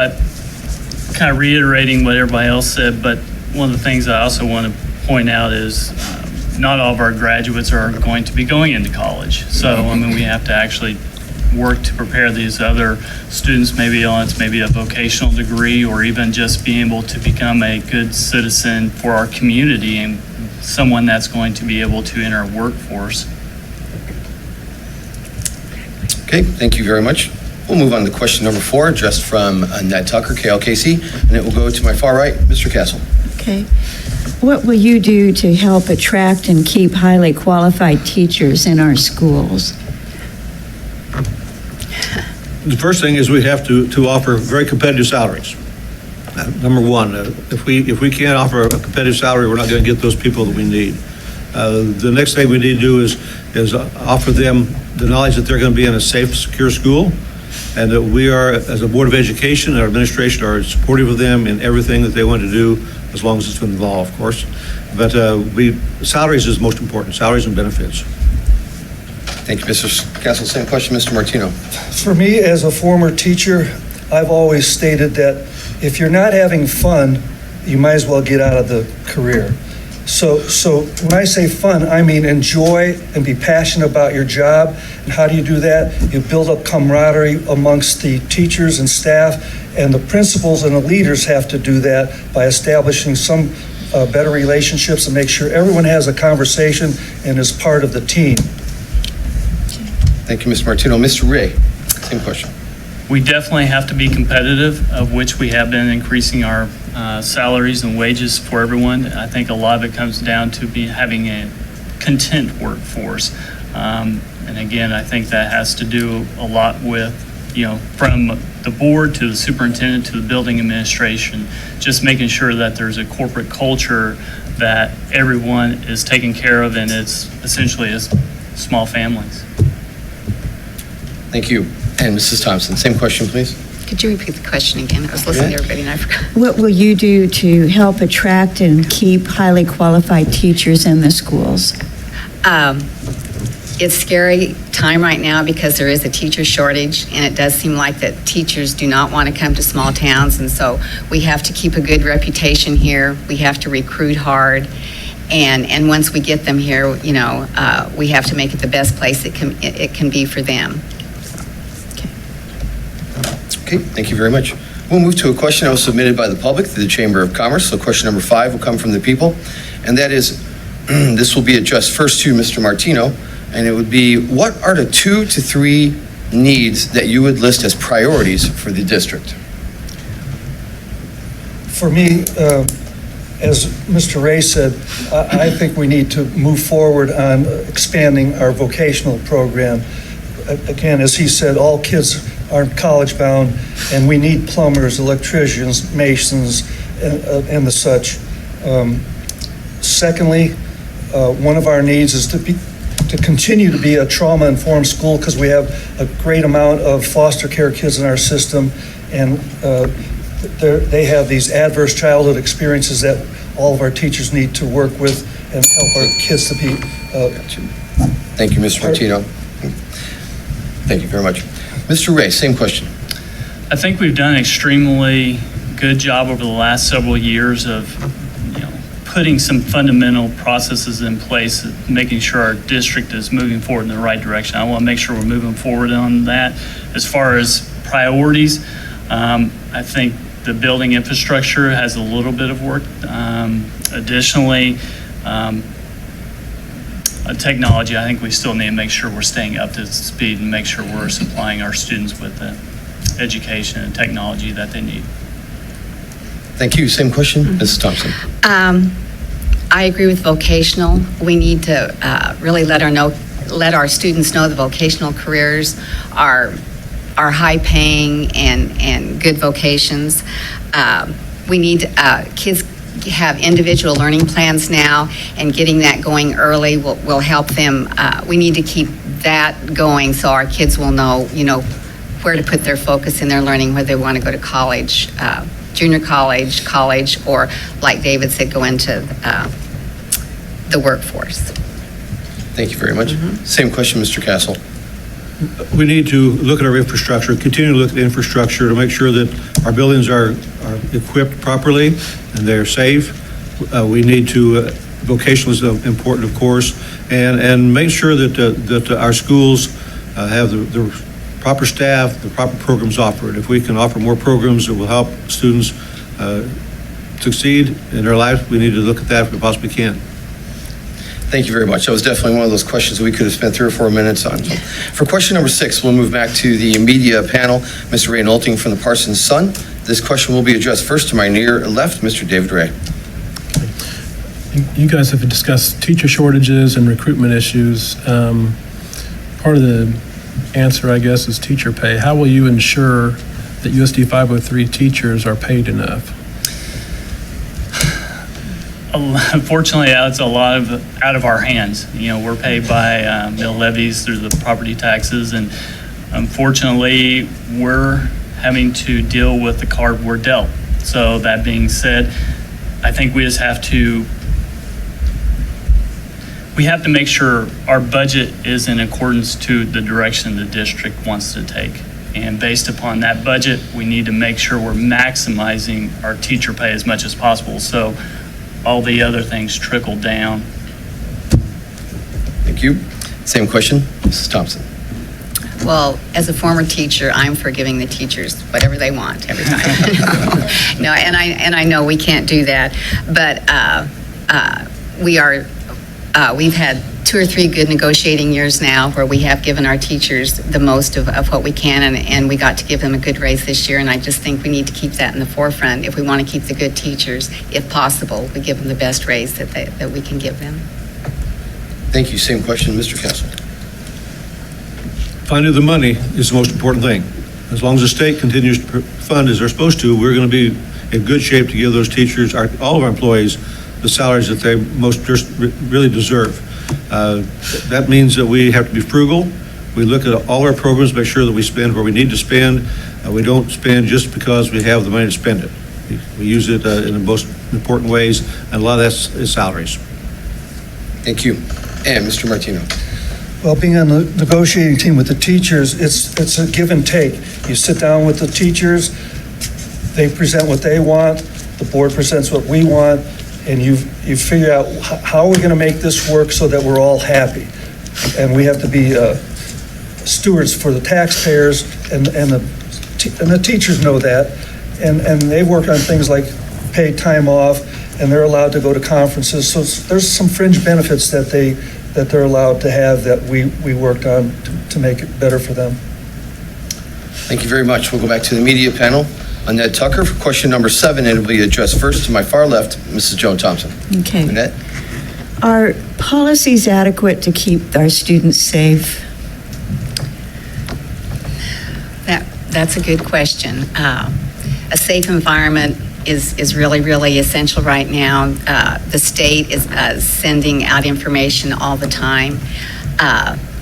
kind of reiterating what everybody else said, but one of the things I also want to point out is not all of our graduates are going to be going into college. So, I mean, we have to actually work to prepare these other students, maybe a vocational degree, or even just being able to become a good citizen for our community and someone that's going to be able to enter our workforce. Okay, thank you very much. We'll move on to question number 4, addressed from Ned Tucker, KLKC, and it will go to my far right, Mr. Castle. Okay. What will you do to help attract and keep highly qualified teachers in our schools? The first thing is we have to offer very competitive salaries. Number one, if we can't offer a competitive salary, we're not going to get those people that we need. The next thing we need to do is offer them the knowledge that they're going to be in a safe, secure school, and that we are, as a Board of Education and our administration, are supportive of them in everything that they want to do, as long as it's within the law, of course. But salaries is most important, salaries and benefits. Thank you, Mr. Castle. Same question, Mr. Martino. For me, as a former teacher, I've always stated that if you're not having fun, you might as well get out of the career. So when I say fun, I mean enjoy and be passionate about your job. And how do you do that? You build up camaraderie amongst the teachers and staff, and the principals and the leaders have to do that by establishing some better relationships and make sure everyone has a conversation and is part of the team. Thank you, Mr. Martino. Mr. Ray, same question. We definitely have to be competitive, of which we have been increasing our salaries and wages for everyone. I think a lot of it comes down to having a content workforce. And again, I think that has to do a lot with, from the board to the superintendent to the building administration, just making sure that there's a corporate culture that everyone is taken care of, and it's essentially as small families. Thank you. And Mrs. Thompson, same question, please. Could you repeat the question again? I was listening to everybody and I forgot. What will you do to help attract and keep highly qualified teachers in the schools? It's a scary time right now because there is a teacher shortage, and it does seem like that teachers do not want to come to small towns, and so we have to keep a good reputation here. We have to recruit hard, and once we get them here, we have to make it the best place it can be for them. Okay, thank you very much. We'll move to a question that was submitted by the public through the Chamber of Commerce. So question number 5 will come from the people, and that is, this will be addressed first to Mr. Martino, and it would be, what are the 2 to 3 needs that you would list as priorities for the district? For me, as Mr. Ray said, I think we need to move forward on expanding our vocational program. Again, as he said, all kids aren't college bound, and we need plumbers, electricians, masons, and the such. Secondly, one of our needs is to continue to be a trauma-informed school, because we have a great amount of foster care kids in our system, and they have these adverse childhood experiences that all of our teachers need to work with and help our kids to be. Thank you, Mr. Martino. Thank you very much. Mr. Ray, same question. I think we've done an extremely good job over the last several years of, putting some fundamental processes in place, making sure our district is moving forward in the right direction. I want to make sure we're moving forward on that. As far as priorities, I think the building infrastructure has a little bit of work. Additionally, technology, I think we still need to make sure we're staying up to speed and make sure we're supplying our students with the education and technology that they need. Thank you. Same question, Mrs. Thompson. I agree with vocational. We need to really let our students know the vocational careers are high-paying and good vocations. We need kids have individual learning plans now, and getting that going early will help them. We need to keep that going so our kids will know, where to put their focus in their learning, whether they want to go to college, junior college, or like David said, go into the workforce. Thank you very much. Same question, Mr. Castle. We need to look at our infrastructure, continue to look at the infrastructure to make sure that our buildings are equipped properly and they're safe. We need to, vocational is important, of course, and make sure that our schools have the proper staff, the proper programs offered. If we can offer more programs that will help students succeed in their life, we need to look at that if we possibly can. Thank you very much. That was definitely one of those questions we could have spent 3 or 4 minutes on. So for question number 6, we'll move back to the media panel. Mr. Ray Nolting from the Parsons Sun. This question will be addressed first to my near left, Mr. David Ray. You guys have discussed teacher shortages and recruitment issues. Part of the answer, I guess, is teacher pay. How will you ensure that USD 503 teachers are paid enough? Unfortunately, it's a lot out of our hands. We're paid by mill levies through the property taxes, and unfortunately, we're having to deal with the card we're dealt. So that being said, I think we just have to make sure our budget is in accordance to the direction the district wants to take. And based upon that budget, we need to make sure we're maximizing our teacher pay as much as possible. So all the other things trickle down. Thank you. Same question, Mrs. Thompson. Well, as a former teacher, I'm for giving the teachers whatever they want every time. No, and I know we can't do that, but we've had 2 or 3 good negotiating years now where we have given our teachers the most of what we can, and we got to give them a good raise this year, and I just think we need to keep that in the forefront. If we want to keep the good teachers, if possible, we give them the best raise that we can give them. Thank you. Same question, Mr. Castle. Finding the money is the most important thing. As long as the state continues to fund as they're supposed to, we're going to be in good shape to give those teachers, all of our employees, the salaries that they really deserve. That means that we have to be frugal. We look at all our programs, make sure that we spend where we need to spend. We don't spend just because we have the money to spend it. We use it in the most important ways, and a lot of that's is salaries. Thank you. And Mr. Martino. Well, being on the negotiating team with the teachers, it's a give and take. You sit down with the teachers, they present what they want, the board presents what we want, and you figure out how are we going to make this work so that we're all happy. And we have to be stewards for the taxpayers, and the teachers know that, and they work on things like paid time off, and they're allowed to go to conferences. So there's some fringe benefits that they're allowed to have that we worked on to make it better for them. Thank you very much. We'll go back to the media panel. Annette Tucker for question number 7. It'll be addressed first to my far left, Mrs. Joan Thompson. Okay. Annette? Are policies adequate to keep our students safe? That's a good question. A safe environment is really, really essential right now. The state is sending out information all the time.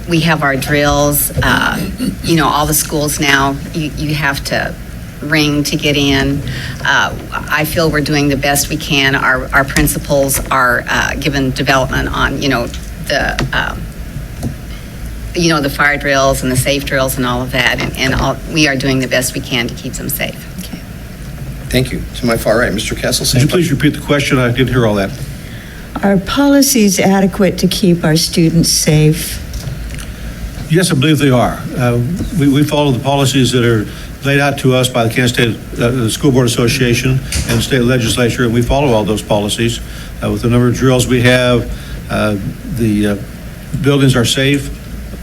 We have our drills. All the schools now, you have to ring to get in. I feel we're doing the best we can. Our principals are given development on, the fire drills and the safe drills and all of that, and we are doing the best we can to keep them safe. Thank you. To my far right, Mr. Kessel. Would same you please repeat the question? I didn't hear all that. Are policies adequate to keep our students safe? Yes, I believe they are. We follow the policies that are laid out to us by the Kansas State School Board Association and the state legislature, and we follow all those policies. With the number of drills we have, the buildings are safe.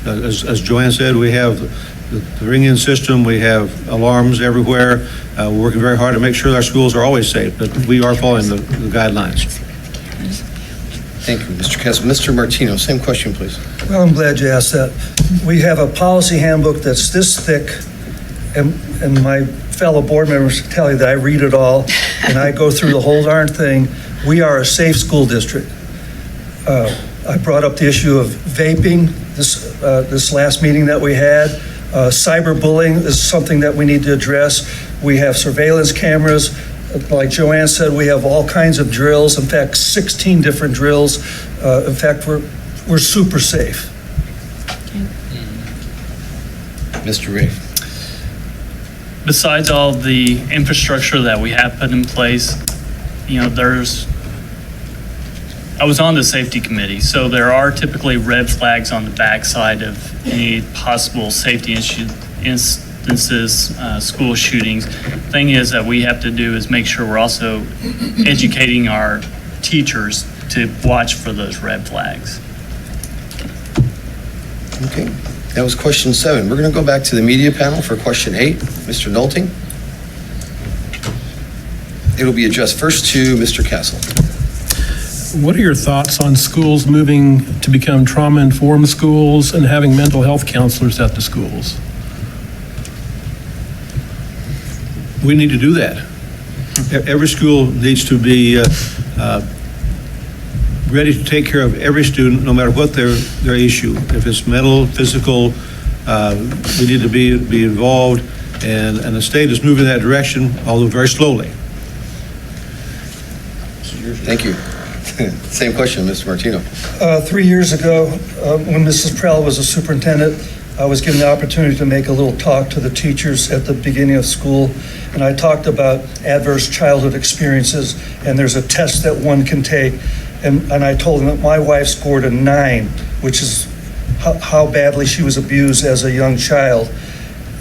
As Joanne said, we have the ring-in system, we have alarms everywhere. We're working very hard to make sure our schools are always safe, but we are following the guidelines. Thank you, Mr. Kessel. Mr. Martino, same question, please. Well, I'm glad you asked that. We have a policy handbook that's this thick, and my fellow board members tell you that I read it all, and I go through the whole darn thing. We are a safe school district. I brought up the issue of vaping this last meeting that we had. Cyberbullying is something that we need to address. We have surveillance cameras. Like Joanne said, we have all kinds of drills. In fact, 16 different drills. In fact, we're super safe. Mr. Ray. Besides all the infrastructure that we have put in place, I was on the safety committee, so there are typically red flags on the backside of any possible safety instances, school shootings. Thing is that we have to do is make sure we're also educating our teachers to watch for those red flags. Okay, that was question 7. We're going to go back to the media panel for question 8. Mr. Nolting. It'll be addressed first to Mr. Castle. What are your thoughts on schools moving to become trauma-informed schools and having mental health counselors at the schools? We need to do that. Every school needs to be ready to take care of every student, no matter what their issue. If it's mental, physical, we need to be involved, and the state is moving in that direction, although very slowly. Thank you. Same question, Mr. Martino. 3 years ago, when Mrs. Prell was a superintendent, I was given the opportunity to make a little talk to the teachers at the beginning of school, and I talked about adverse childhood experiences, and there's a test that one can take, and I told them that my wife scored a 9, which is how badly she was abused as a young child,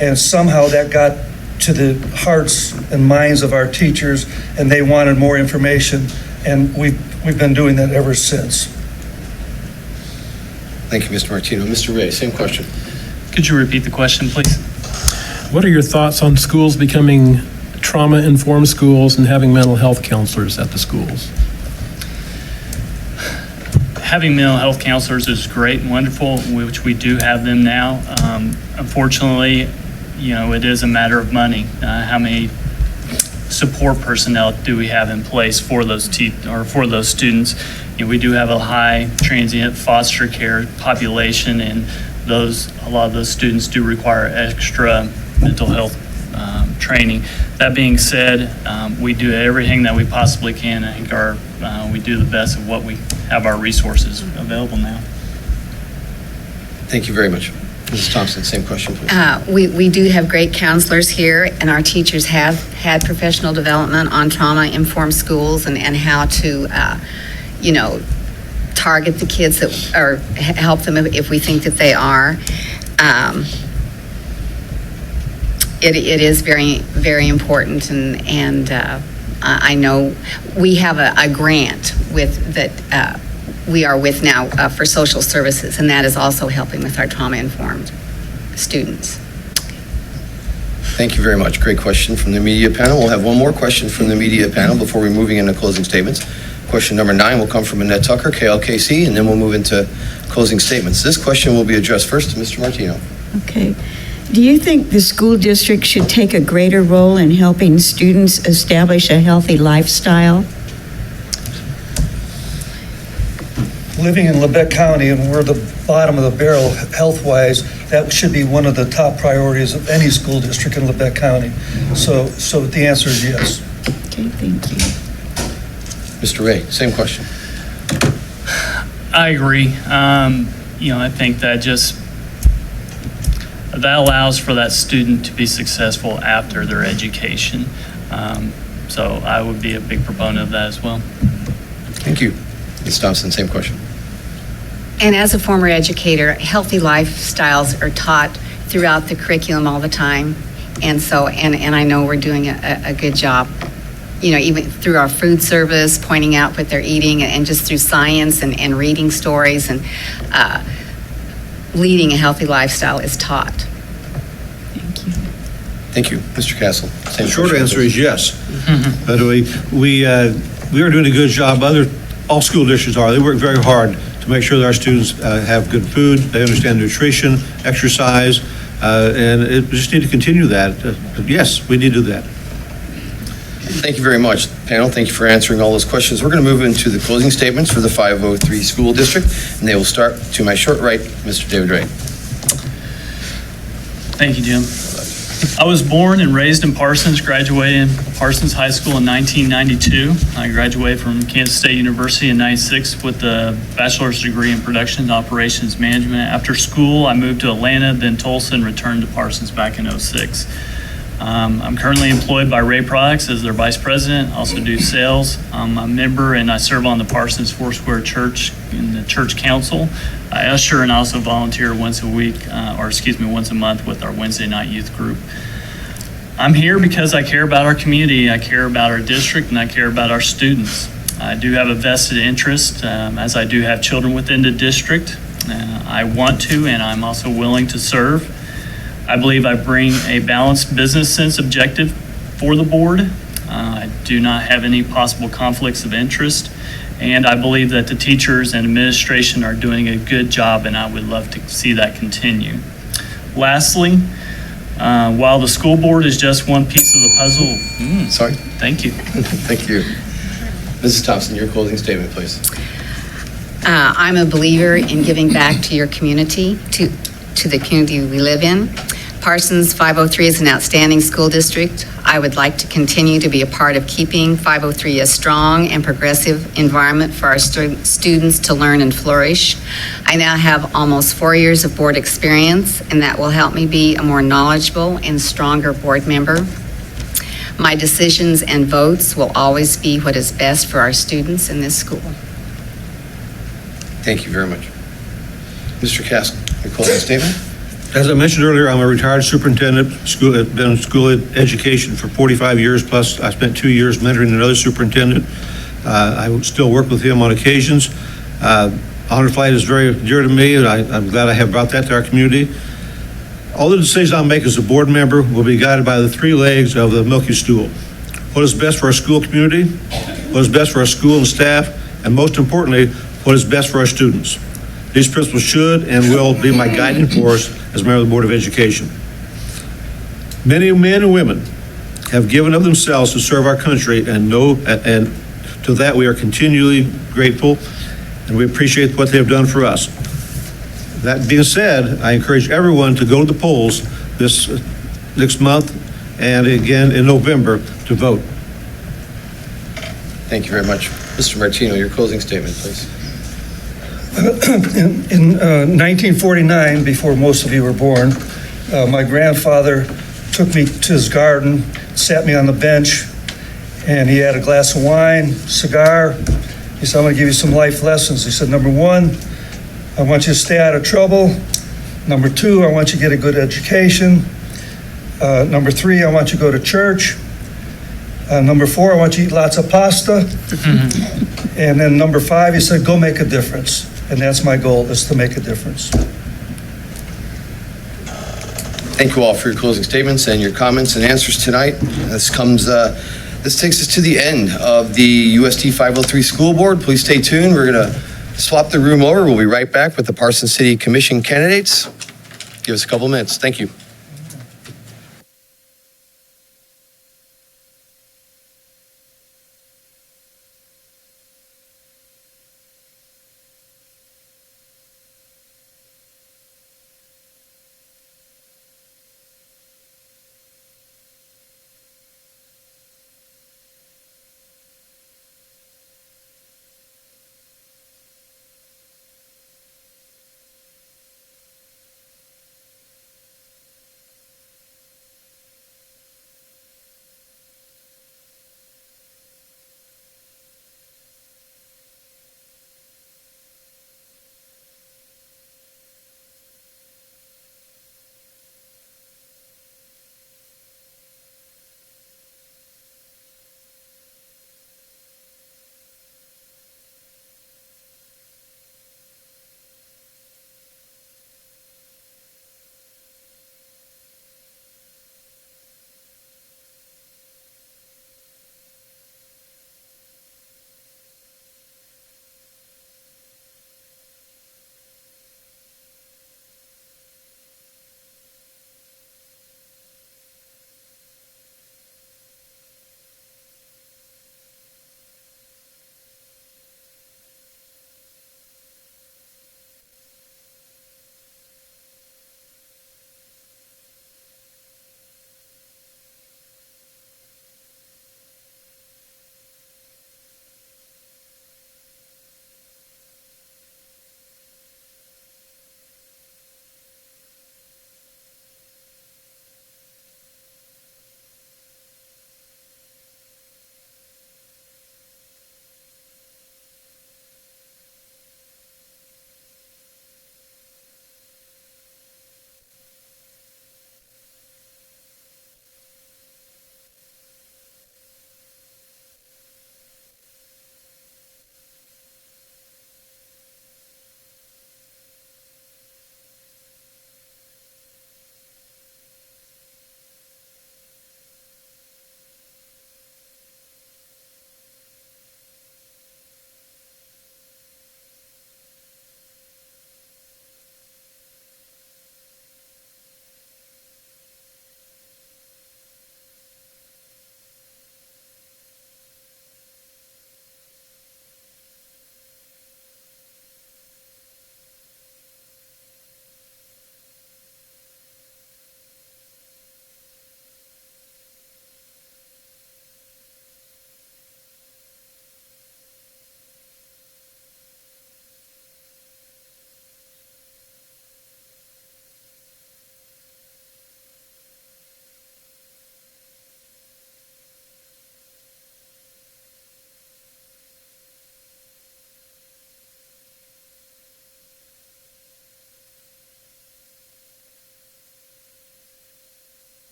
and somehow that got to the hearts and minds of our teachers, and they wanted more information, and we've been doing that ever since. Thank you, Mr. Martino. Mr. Ray, same question. Could you repeat the question, please? What are your thoughts on schools becoming trauma-informed schools and having mental health counselors at the schools? Having mental health counselors is great and wonderful, which we do have them now. Unfortunately, it is a matter of money. How many support personnel do we have in place for those students? We do have a high transient foster care population, and a lot of those students do require extra mental health training. That being said, we do everything that we possibly can. I think we do the best of what we have our resources available now. Thank you very much. Mrs. Thompson, same question, please. We do have great counselors here, and our teachers have had professional development on trauma-informed schools and how to, target the kids or help them if we think that they are. It is very, very important, and I know we have a grant that we are with now for social services, and that is also helping with our trauma-informed students. Thank you very much. Great question from the media panel. We'll have one more question from the media panel before we're moving into closing statements. Question number 9 will come from Annette Tucker, KLKC, and then we'll move into closing statements. This question will be addressed first to Mr. Martino. Okay. Do you think the school district should take a greater role in helping students establish a healthy lifestyle? Living in Lebec County, and we're the bottom of the barrel health-wise, that should be one of the top priorities of any school district in Lebec County. So the answer is yes. Okay, thank you. Mr. Ray, same question. I agree. I think that that allows for that student to be successful after their education. So I would be a big proponent of that as well. Thank you. Ms. Thompson, same question. And as a former educator, healthy lifestyles are taught throughout the curriculum all the time. And so, and I know we're doing a good job, even through our food service, pointing out what they're eating, and just through science and reading stories, and leading a healthy lifestyle is taught. Thank you. Thank you. Mr. Castle, same The short question, answer please. is yes. But we are doing a good job. All school districts are. They work very hard to make sure that our students have good food, they understand nutrition, exercise, and we just need to continue that. But yes, we need to do that. Thank you very much, panel. Thank you for answering all those questions. We're going to move into the closing statements for the 503 school district, and they will start to my short right, Mr. David Ray. Thank you, Jim. I was born and raised in Parsons, graduated in Parsons High School in 1992. I graduated from Kansas State University in 96 with a bachelor's degree in production and operations management. After school, I moved to Atlanta, then Tulsa, and returned to Parsons back in 06. I'm currently employed by Ray Products as their vice president. I also do sales. I'm a member and I serve on the Parsons Foursquare Church in the church council. I usher and also volunteer once a month with our Wednesday night youth group. I'm here because I care about our community, I care about our district, and I care about our students. I do have a vested interest, as I do have children within the district. I want to, and I'm also willing to serve. I believe I bring a balanced business sense objective for the board. I do not have any possible conflicts of interest, and I believe that the teachers and administration are doing a good job, and I would love to see that continue. Lastly, while the school board is just one piece of the puzzle, Sorry. thank you. Thank you. Mrs. Thompson, your closing statement, please. I'm a believer in giving back to your community, to the community we live in. Parsons 503 is an outstanding school district. I would like to continue to be a part of keeping 503 a strong and progressive environment for our students to learn and flourish. I now have almost 4 years of board experience, and that will help me be a more knowledgeable and stronger board member. My decisions and votes will always be what is best for our students in this school. Thank you very much. Mr. Castle, your closing statement? As I mentioned earlier, I'm a retired superintendent, been in school education for 45 years, plus I spent 2 years mentoring another superintendent. I still work with him on occasions. Honor Flight is very dear to me, and I'm glad I have brought that to our community. All the decisions I'll make as a board member will be guided by the three legs of the milky stool. What is best for our school community, what is best for our school and staff, and most importantly, what is best for our students. These principles should and will be my guiding force as member of the Board of Education. Many men and women have given of themselves to serve our country, and to that we are continually grateful, and we appreciate what they have done for us. That being said, I encourage everyone to go to the polls this next month and again in November to vote. Thank you very much. Mr. Martino, your closing statement, please. In 1949, before most of you were born, my grandfather took me to his garden, sat me on the bench, and he had a glass of wine, cigar. He said, I'm going to give you some life lessons. He said, number one, I want you to stay out of trouble. Number two, I want you to get a good education. Number three, I want you to go to church. Number four, I want you to eat lots of pasta. And then number five, he said, go make a difference. And that's my goal, is to make a difference. Thank you all for your closing statements and your comments and answers tonight. This takes us to the end of the USD 503 School Board. Please stay tuned. We're going to swap the room over. We'll be right back with the Parsons City Commission candidates. Give us a couple minutes. Thank you.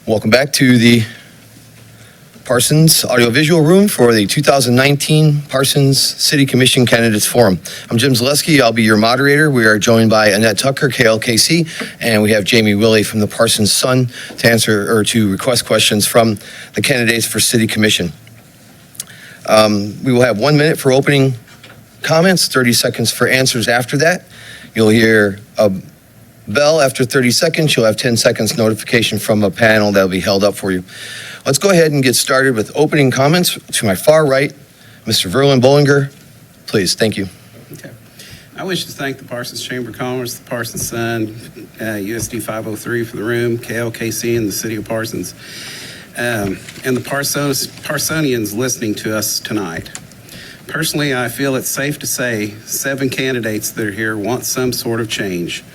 Welcome back to the Parsons Audiovisual Room for the 2019 Parsons City Commission Candidates Forum. I'm Jim Zaleski. I'll be your moderator. We are joined by Annette Tucker, KLKC, and we have Jamie Willie from the Parsons Sun to answer or to request questions from the candidates for City Commission. We will have 1 minute for opening comments, 30 seconds for answers after that. You'll hear a bell after 30 seconds. You'll have 10 seconds notification from a panel that'll be held up for you. Let's go ahead and get started with opening comments. To my far right, Mr. Verlin Bollinger, please. Thank you. Okay. I wish to thank the Parsons Chamber of Commerce, the Parsons Sun, USD 503 for the room, KLKC, and the City of Parsons, and the Parsonians listening to us tonight. Personally, I feel it's safe to say 7 candidates that are here want some sort of change.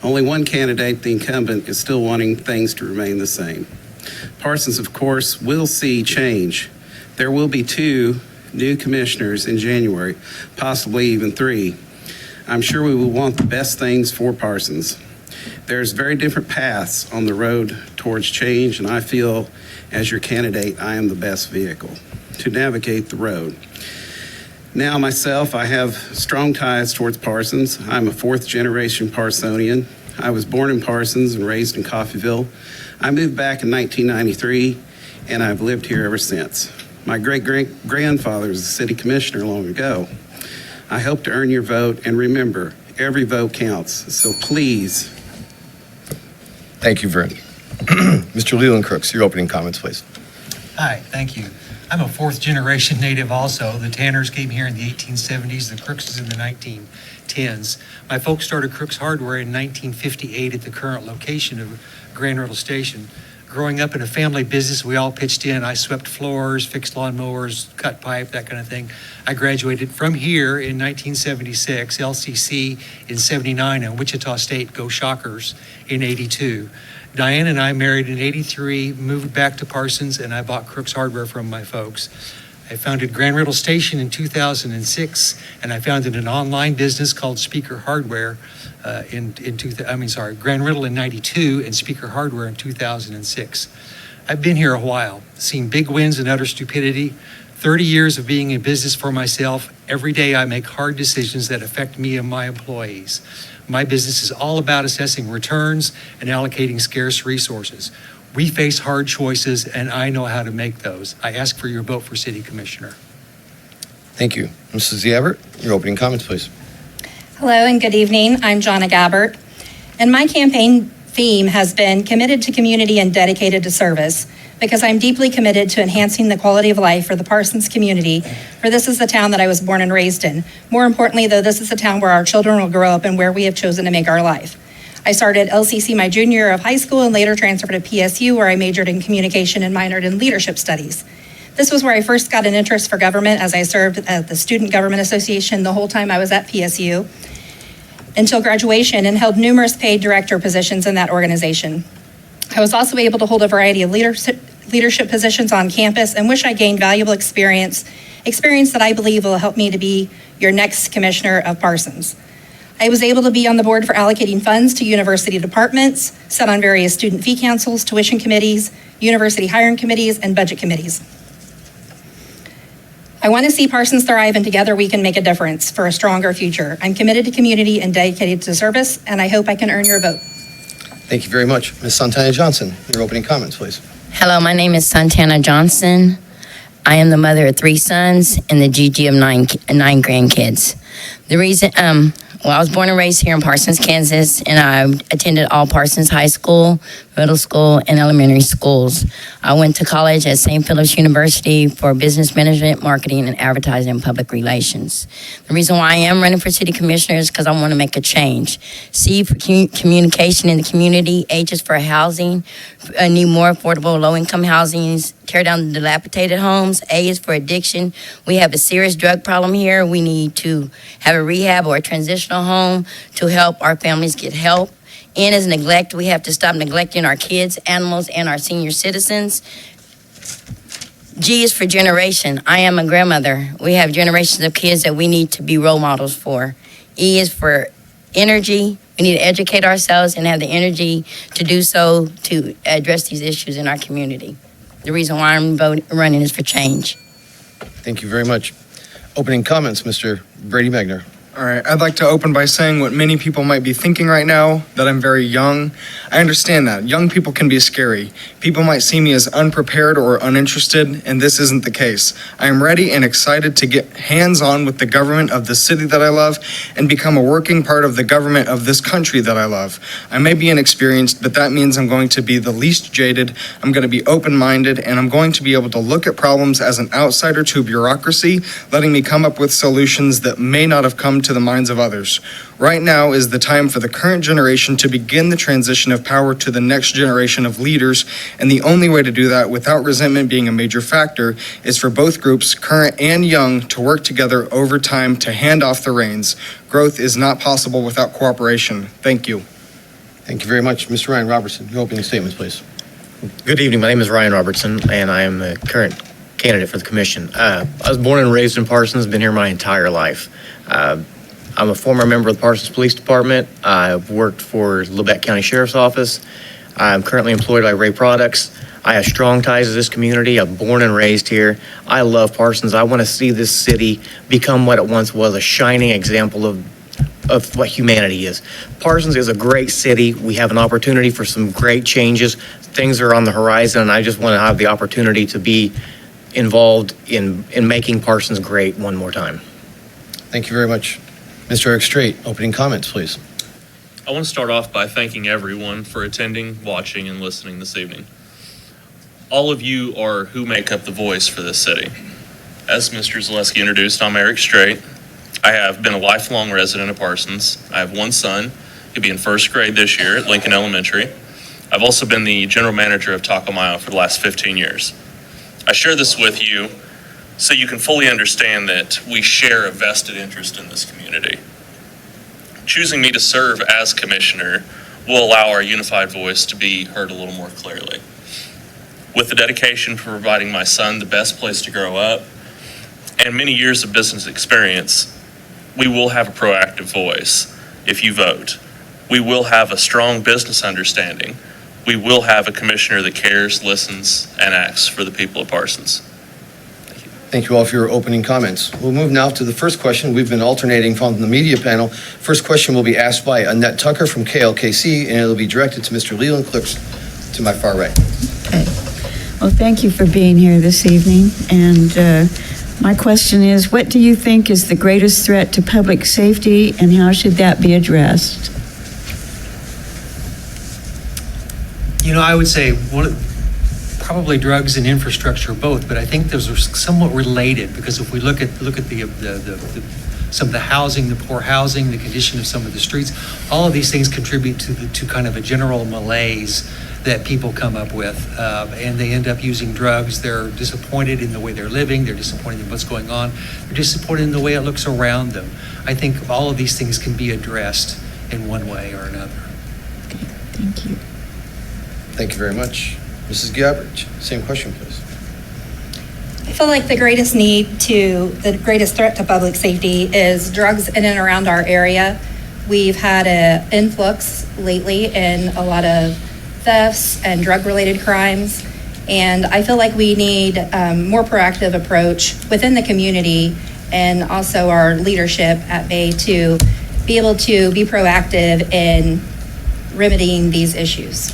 Only one candidate, the incumbent, is still wanting things to remain the same. Parsons, of course, will see change. There will be 2 new commissioners in January, possibly even 3. I'm sure we will want the best things for Parsons. There's very different paths on the road towards change, and I feel, as your candidate, I am the best vehicle to navigate the road. Now, myself, I have strong ties towards Parsons. I'm a 4th-generation Parsonian. I was born in Parsons and raised in Coffeyville. I moved back in 1993, and I've lived here ever since. My great-grandfather was a city commissioner long ago. I hope to earn your vote, and remember, every vote counts, so please. Thank you, Vern. Mr. Leland Crooks, your opening comments, please. Hi, thank you. I'm a 4th-generation native also. The Tanners came here in the 1870s, the Crookses in the 1910s. My folks started Crooks Hardware in 1958 at the current location of Grand Riddle Station. Growing up in a family business, we all pitched in. I swept floors, fixed lawnmowers, cut pipe, that kind of thing. I graduated from here in 1976, LCC in 79, and Wichita State, go Shockers, in 82. Diane and I married in 83, moved back to Parsons, and I bought Crooks Hardware from my folks. I founded Grand Riddle Station in 2006, and I founded an online business called Speaker Hardware Grand Riddle in 92 and Speaker Hardware in 2006. I've been here a while, seen big wins and utter stupidity, 30 years of being in business for myself. Every day I make hard decisions that affect me and my employees. My business is all about assessing returns and allocating scarce resources. We face hard choices, and I know how to make those. I ask for your vote for City Commissioner. Thank you. Mrs. Gabbert, your opening comments, please. Hello and good evening. I'm Jonna Gabbert, and my campaign theme has been committed to community and dedicated to service, because I'm deeply committed to enhancing the quality of life for the Parsons community, for this is the town that I was born and raised in. More importantly, though, this is the town where our children will grow up and where we have chosen to make our life. I started LCC my junior year of high school and later transferred to PSU, where I majored in communication and minored in leadership studies. This was where I first got an interest for government, as I served at the Student Government Association the whole time I was at PSU until graduation, and held numerous paid director positions in that organization. I was also able to hold a variety of leadership positions on campus, and wish I gained valuable experience that I believe will help me to be your next commissioner of Parsons. I was able to be on the board for allocating funds to university departments, sat on various student fee councils, tuition committees, university hiring committees, and budget committees. I want to see Parsons thrive, and together we can make a difference for a stronger future. I'm committed to community and dedicated to service, and I hope I can earn your vote. Thank you very much. Ms. Santana Johnson, your opening comments, please. Hello, my name is Santana Johnson. I am the mother of 3 sons and the GG of 9 grandkids. The reason, I was born and raised here in Parsons, Kansas, and I attended all Parsons High School, middle school, and elementary schools. I went to college at St. Philip's University for business management, marketing, and advertising and public relations. The reason why I am running for city commissioner is because I want to make a change. C for communication in the community, H is for housing, need more affordable low-income housing, tear down the dilapidated homes. A is for addiction. We have a serious drug problem here. We need to have a rehab or a transitional home to help our families get help. N is neglect. We have to stop neglecting our kids, animals, and our senior citizens. G is for generation. I am a grandmother. We have generations of kids that we need to be role models for. E is for energy. We need to educate ourselves and have the energy to do so to address these issues in our community. The reason why I'm running is for change. Thank you very much. Opening comments, Mr. Brady Magner. All right, I'd like to open by saying what many people might be thinking right now, that I'm very young. I understand that. Young people can be scary. People might see me as unprepared or uninterested, and this isn't the case. I am ready and excited to get hands-on with the government of the city that I love and become a working part of the government of this country that I love. I may be inexperienced, but that means I'm going to be the least jaded, I'm going to be open-minded, and I'm going to be able to look at problems as an outsider to bureaucracy, letting me come up with solutions that may not have come to the minds of others. Right now is the time for the current generation to begin the transition of power to the next generation of leaders, and the only way to do that without resentment being a major factor is for both groups, current and young, to work together over time to hand off the reins. Growth is not possible without cooperation. Thank you. Thank you very much. Mr. Ryan Robertson, your opening statements, please. Good evening. My name is Ryan Robertson, and I am the current candidate for the commission. I was born and raised in Parsons, been here my entire life. I'm a former member of the Parsons Police Department. I've worked for Lebec County Sheriff's Office. I'm currently employed by Ray Products. I have strong ties to this community. I'm born and raised here. I love Parsons. I want to see this city become what it once was, a shining example of what humanity is. Parsons is a great city. We have an opportunity for some great changes. Things are on the horizon, and I just want to have the opportunity to be involved in making Parsons great one more time. Thank you very much. Mr. Eric Strait, opening comments, please. I want to start off by thanking everyone for attending, watching, and listening this evening. All of you are who make up the voice for this city. As Mr. Zaleski introduced, I'm Eric Strait. I have been a lifelong resident of Parsons. I have one son. He'll be in first grade this year at Lincoln Elementary. I've also been the general manager of Taco Mayo for the last 15 years. I share this with you so you can fully understand that we share a vested interest in this community. Choosing me to serve as commissioner will allow our unified voice to be heard a little more clearly. With the dedication for providing my son the best place to grow up and many years of business experience, we will have a proactive voice if you vote. We will have a strong business understanding. We will have a commissioner that cares, listens, and acts for the people of Parsons. Thank you all for your opening comments. We'll move now to the first question. We've been alternating from the media panel. First question will be asked by Annette Tucker from KLKC, and it'll be directed to Mr. Leland Clerks to my far right. Okay. Well, thank you for being here this evening. And my question is, what do you think is the greatest threat to public safety, and how should that be addressed? You know, I would say probably drugs and infrastructure both, but I think those are somewhat related, because if we look at some of the housing, the poor housing, the condition of some of the streets, all of these things contribute to kind of a general malaise that people come up with, and they end up using drugs. They're disappointed in the way they're living. They're disappointed in what's going on. They're disappointed in the way it looks around them. I think all of these things can be addressed in one way or another. Okay, thank you. Thank you very much. Mrs. Gabbard, same question, please. I feel like the greatest threat to public safety is drugs in and around our area. We've had an influx lately in a lot of thefts and drug-related crimes, and I feel like we need a more proactive approach within the community and also our leadership at Bay to be able to be proactive in remedying these issues.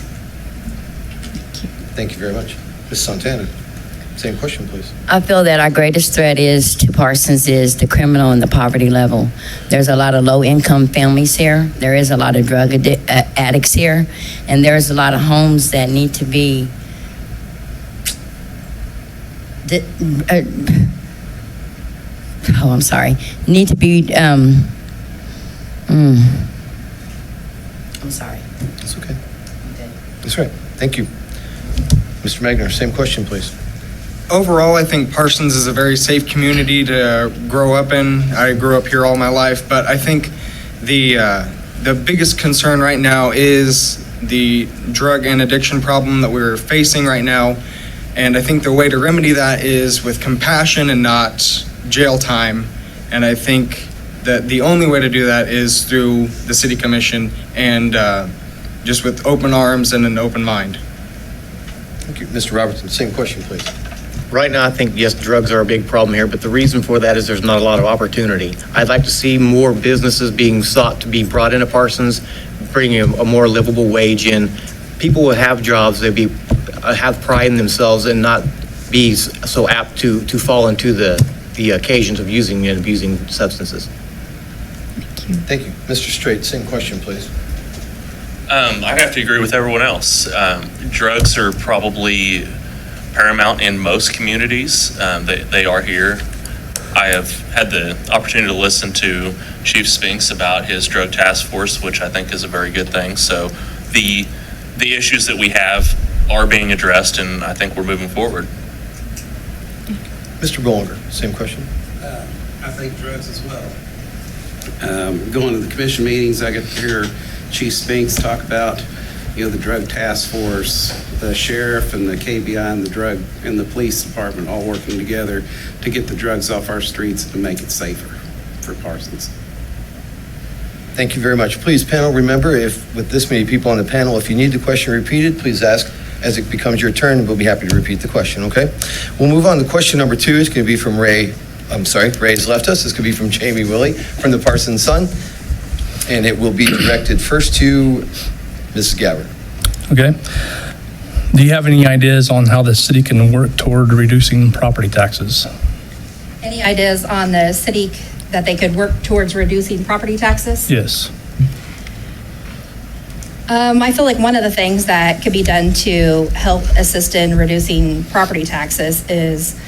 Thank you very much. Ms. Santana, same question, please. I feel that our greatest threat is to Parsons is the criminal and the poverty level. There's a lot of low-income families here. There is a lot of drug addicts here, and there's a lot of homes that need to be need to be I'm sorry. That's okay. That's right. Thank you. Mr. Magner, same question, please. Overall, I think Parsons is a very safe community to grow up in. I grew up here all my life, but I think the biggest concern right now is the drug and addiction problem that we're facing right now. And I think the way to remedy that is with compassion and not jail time. And I think the only way to do that is through the city commission and just with open arms and an open mind. Thank you. Mr. Robertson, same question, please. Right now, I think, yes, drugs are a big problem here, but the reason for that is there's not a lot of opportunity. I'd like to see more businesses being sought to be brought into Parsons, bringing a more livable wage in. People will have jobs, they'll be, have pride in themselves and not be so apt to fall into the occasions of using and abusing substances. Thank you. Mr. Straight, same question, please. I'd have to agree with everyone else. Drugs are probably paramount in most communities. They are here. I have had the opportunity to listen to Chief Spinks about his drug task force, which I think is a very good thing. So the issues that we have are being addressed, and I think we're moving forward. Mr. Bollinger, same question. I think drugs as well. Going to the commission meetings, I get to hear Chief Spinks talk about, the drug task force, the sheriff and the KBI and the police department all working together to get the drugs off our streets and to make it safer for Parsons. Thank you very much. Please, panel, remember, if with this many people on the panel, if you need the question repeated, please ask as it becomes your turn. We'll be happy to repeat the question, okay? We'll move on to question number 2. It's going to be from Ray. I'm sorry, Ray's left us. It's going to be from Jamie Willie from the Parsons Sun. And it will be directed first to Mrs. Gabbard. Okay. Do you have any ideas on how the city can work toward reducing property taxes? Any ideas on the city that they could work towards reducing property taxes? Yes. I feel like one of the things that could be done to help assist in reducing property taxes is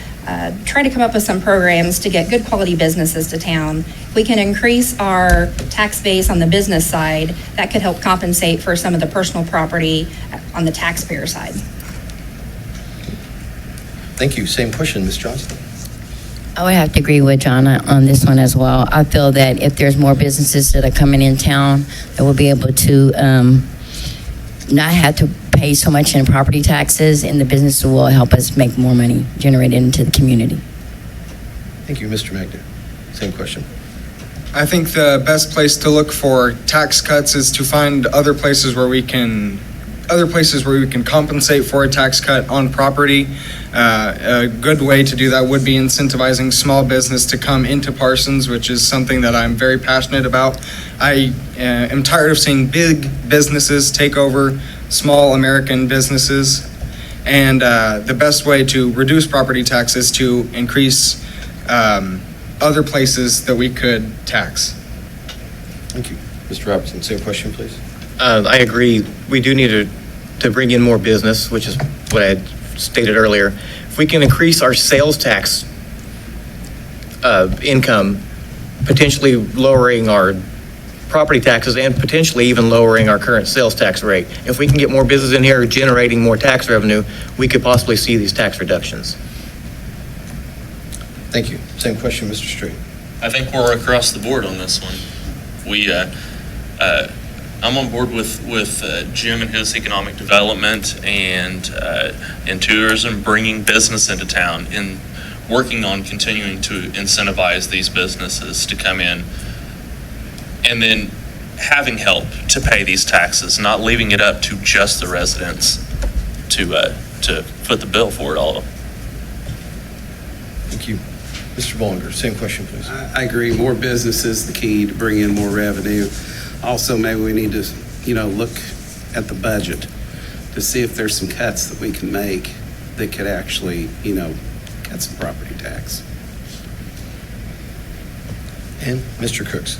try to come up with some programs to get good quality businesses to town. If we can increase our tax base on the business side, that could help compensate for some of the personal property on the taxpayer side. Thank you. Same question, Ms. Johnston. I would have to agree with John on this one as well. I feel that if there's more businesses that are coming in town, that we'll be able to not have to pay so much in property taxes, and the business will help us make more money generated into the community. Thank you, Mr. Magner. Same question. I think the best place to look for tax cuts is to find other places where we can compensate for a tax cut on property. A good way to do that would be incentivizing small business to come into Parsons, which is something that I'm very passionate about. I am tired of seeing big businesses take over small American businesses, and the best way to reduce property taxes to increase other places that we could tax. Thank you. Mr. Robertson, same question, please. I agree. We do need to bring in more business, which is what I had stated earlier. If we can increase our sales tax income, potentially lowering our property taxes and potentially even lowering our current sales tax rate. If we can get more business in here generating more tax revenue, we could possibly see these tax reductions. Thank you. Same question, Mr. Straight. I think we're across the board on this one. I'm on board with Jim and his economic development and tourism, bringing business into town and working on continuing to incentivize these businesses to come in, and then having help to pay these taxes, not leaving it up to just the residents to foot the bill for it all. Thank you. Mr. Bollinger, same question, please. I agree. More business is the key to bring in more revenue. Also, maybe we need to, look at the budget to see if there's some cuts that we can make that could actually, cut some property tax. And Mr. Cooks.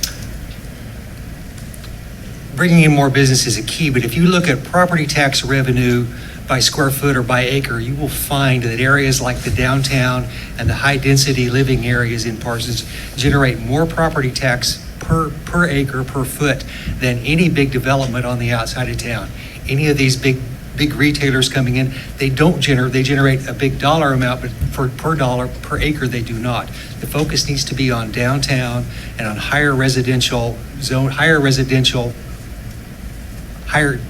Bringing in more business is a key, but if you look at property tax revenue by square foot or by acre, you will find that areas like the downtown and the high-density living areas in Parsons generate more property tax per acre, per foot, than any big development on the outside of town. Any of these big retailers coming in, they generate a big dollar amount, but for per dollar per acre, they do not. The focus needs to be on downtown and on higher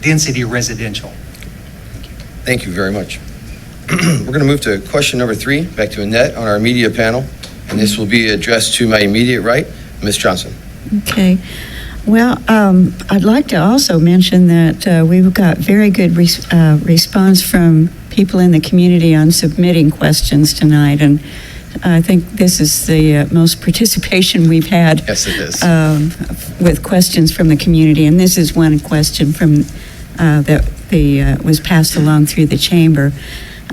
density residential. Thank you very much. We're going to move to question number 3, back to Annette on our media panel, and this will be addressed to my immediate right, Ms. Johnson. Okay. Well, I'd like to also mention that we've got very good response from people in the community on submitting questions tonight, and I think this is the most participation we've had. Yes, it is. With questions from the community, and this is one question from that was passed along through the chamber.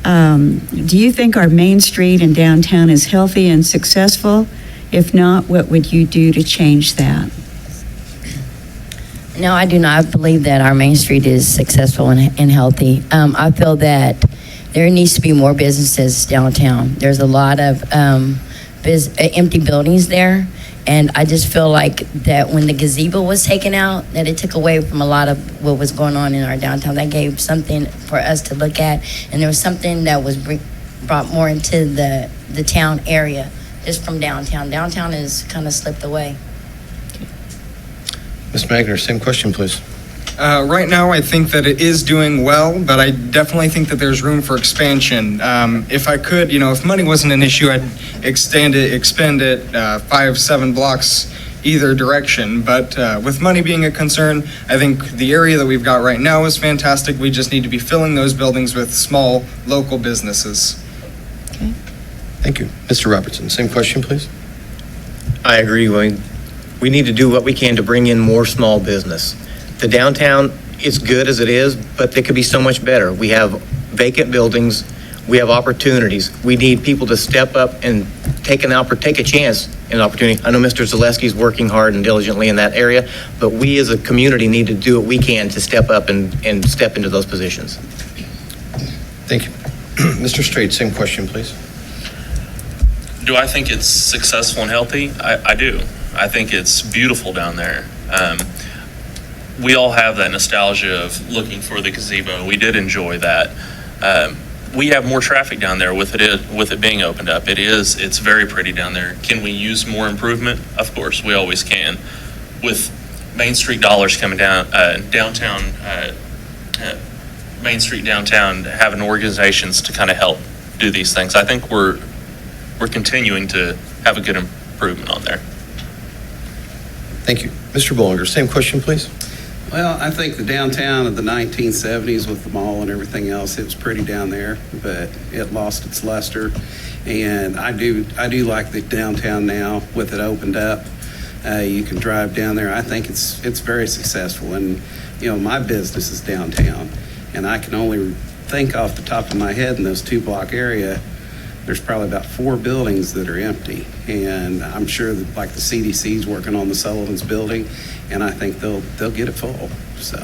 Do you think our Main Street and downtown is healthy and successful? If not, what would you do to change that? No, I do not believe that our Main Street is successful and healthy. I feel that there needs to be more businesses downtown. There's a lot of empty buildings there, and I just feel like that when the gazebo was taken out, that it took away from a lot of what was going on in our downtown. That gave something for us to look at, and there was something that was brought more into the town area, just from downtown. Downtown is kind of slipped away. Ms. Magner, same question, please. Right now, I think that it is doing well, but I definitely think that there's room for expansion. If I could, if money wasn't an issue, I'd expand it 5-7 blocks either direction. But with money being a concern, I think the area that we've got right now is fantastic. We just need to be filling those buildings with small local businesses. Okay. Thank you. Mr. Robertson, same question, please. I agree. We need to do what we can to bring in more small business. The downtown is good as it is, but it could be so much better. We have vacant buildings. We have opportunities. We need people to step up and take a chance in an opportunity. I know Mr. Zaleski's working hard and diligently in that area, but we as a community need to do what we can to step up and step into those positions. Thank you. Mr. Strait, same question, please. Do I think it's successful and healthy? I do. I think it's beautiful down there. We all have that nostalgia of looking for the gazebo. We did enjoy that. We have more traffic down there with it being opened up. It's very pretty down there. Can we use more improvement? Of course, we always can. With Main Street dollars coming down, downtown, Main Street downtown, having organizations to kind of help do these things, I think we're continuing to have a good improvement on there. Thank you. Mr. Bollinger, same question, please. Well, I think the downtown of the 1970s with the mall and everything else, it was pretty down there, but it lost its luster. And I do like the downtown now with it opened up. You can drive down there. I think it's very successful. And, my business is downtown. And I can only think off the top of my head in those 2-block area, there's probably about 4 buildings that are empty. And I'm sure that like the CDC's working on the Sullivan's building, and I think they'll get it full, so.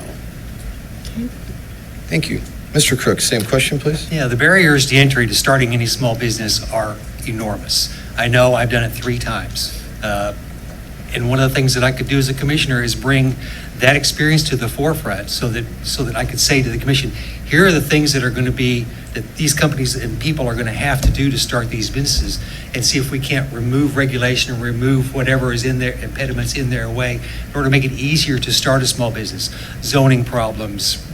Thank you. Mr. Crook, same question, please. Yeah, the barriers to entry to starting any small business are enormous. I know I've done it 3 times. And one of the things that I could do as a commissioner is bring that experience to the forefront so that I could say to the commission, here are the things that are going to be that these companies and people are going to have to do to start these businesses, and see if we can't remove regulation and remove whatever is in their impediments in their way in order to make it easier to start a small business. Zoning problems,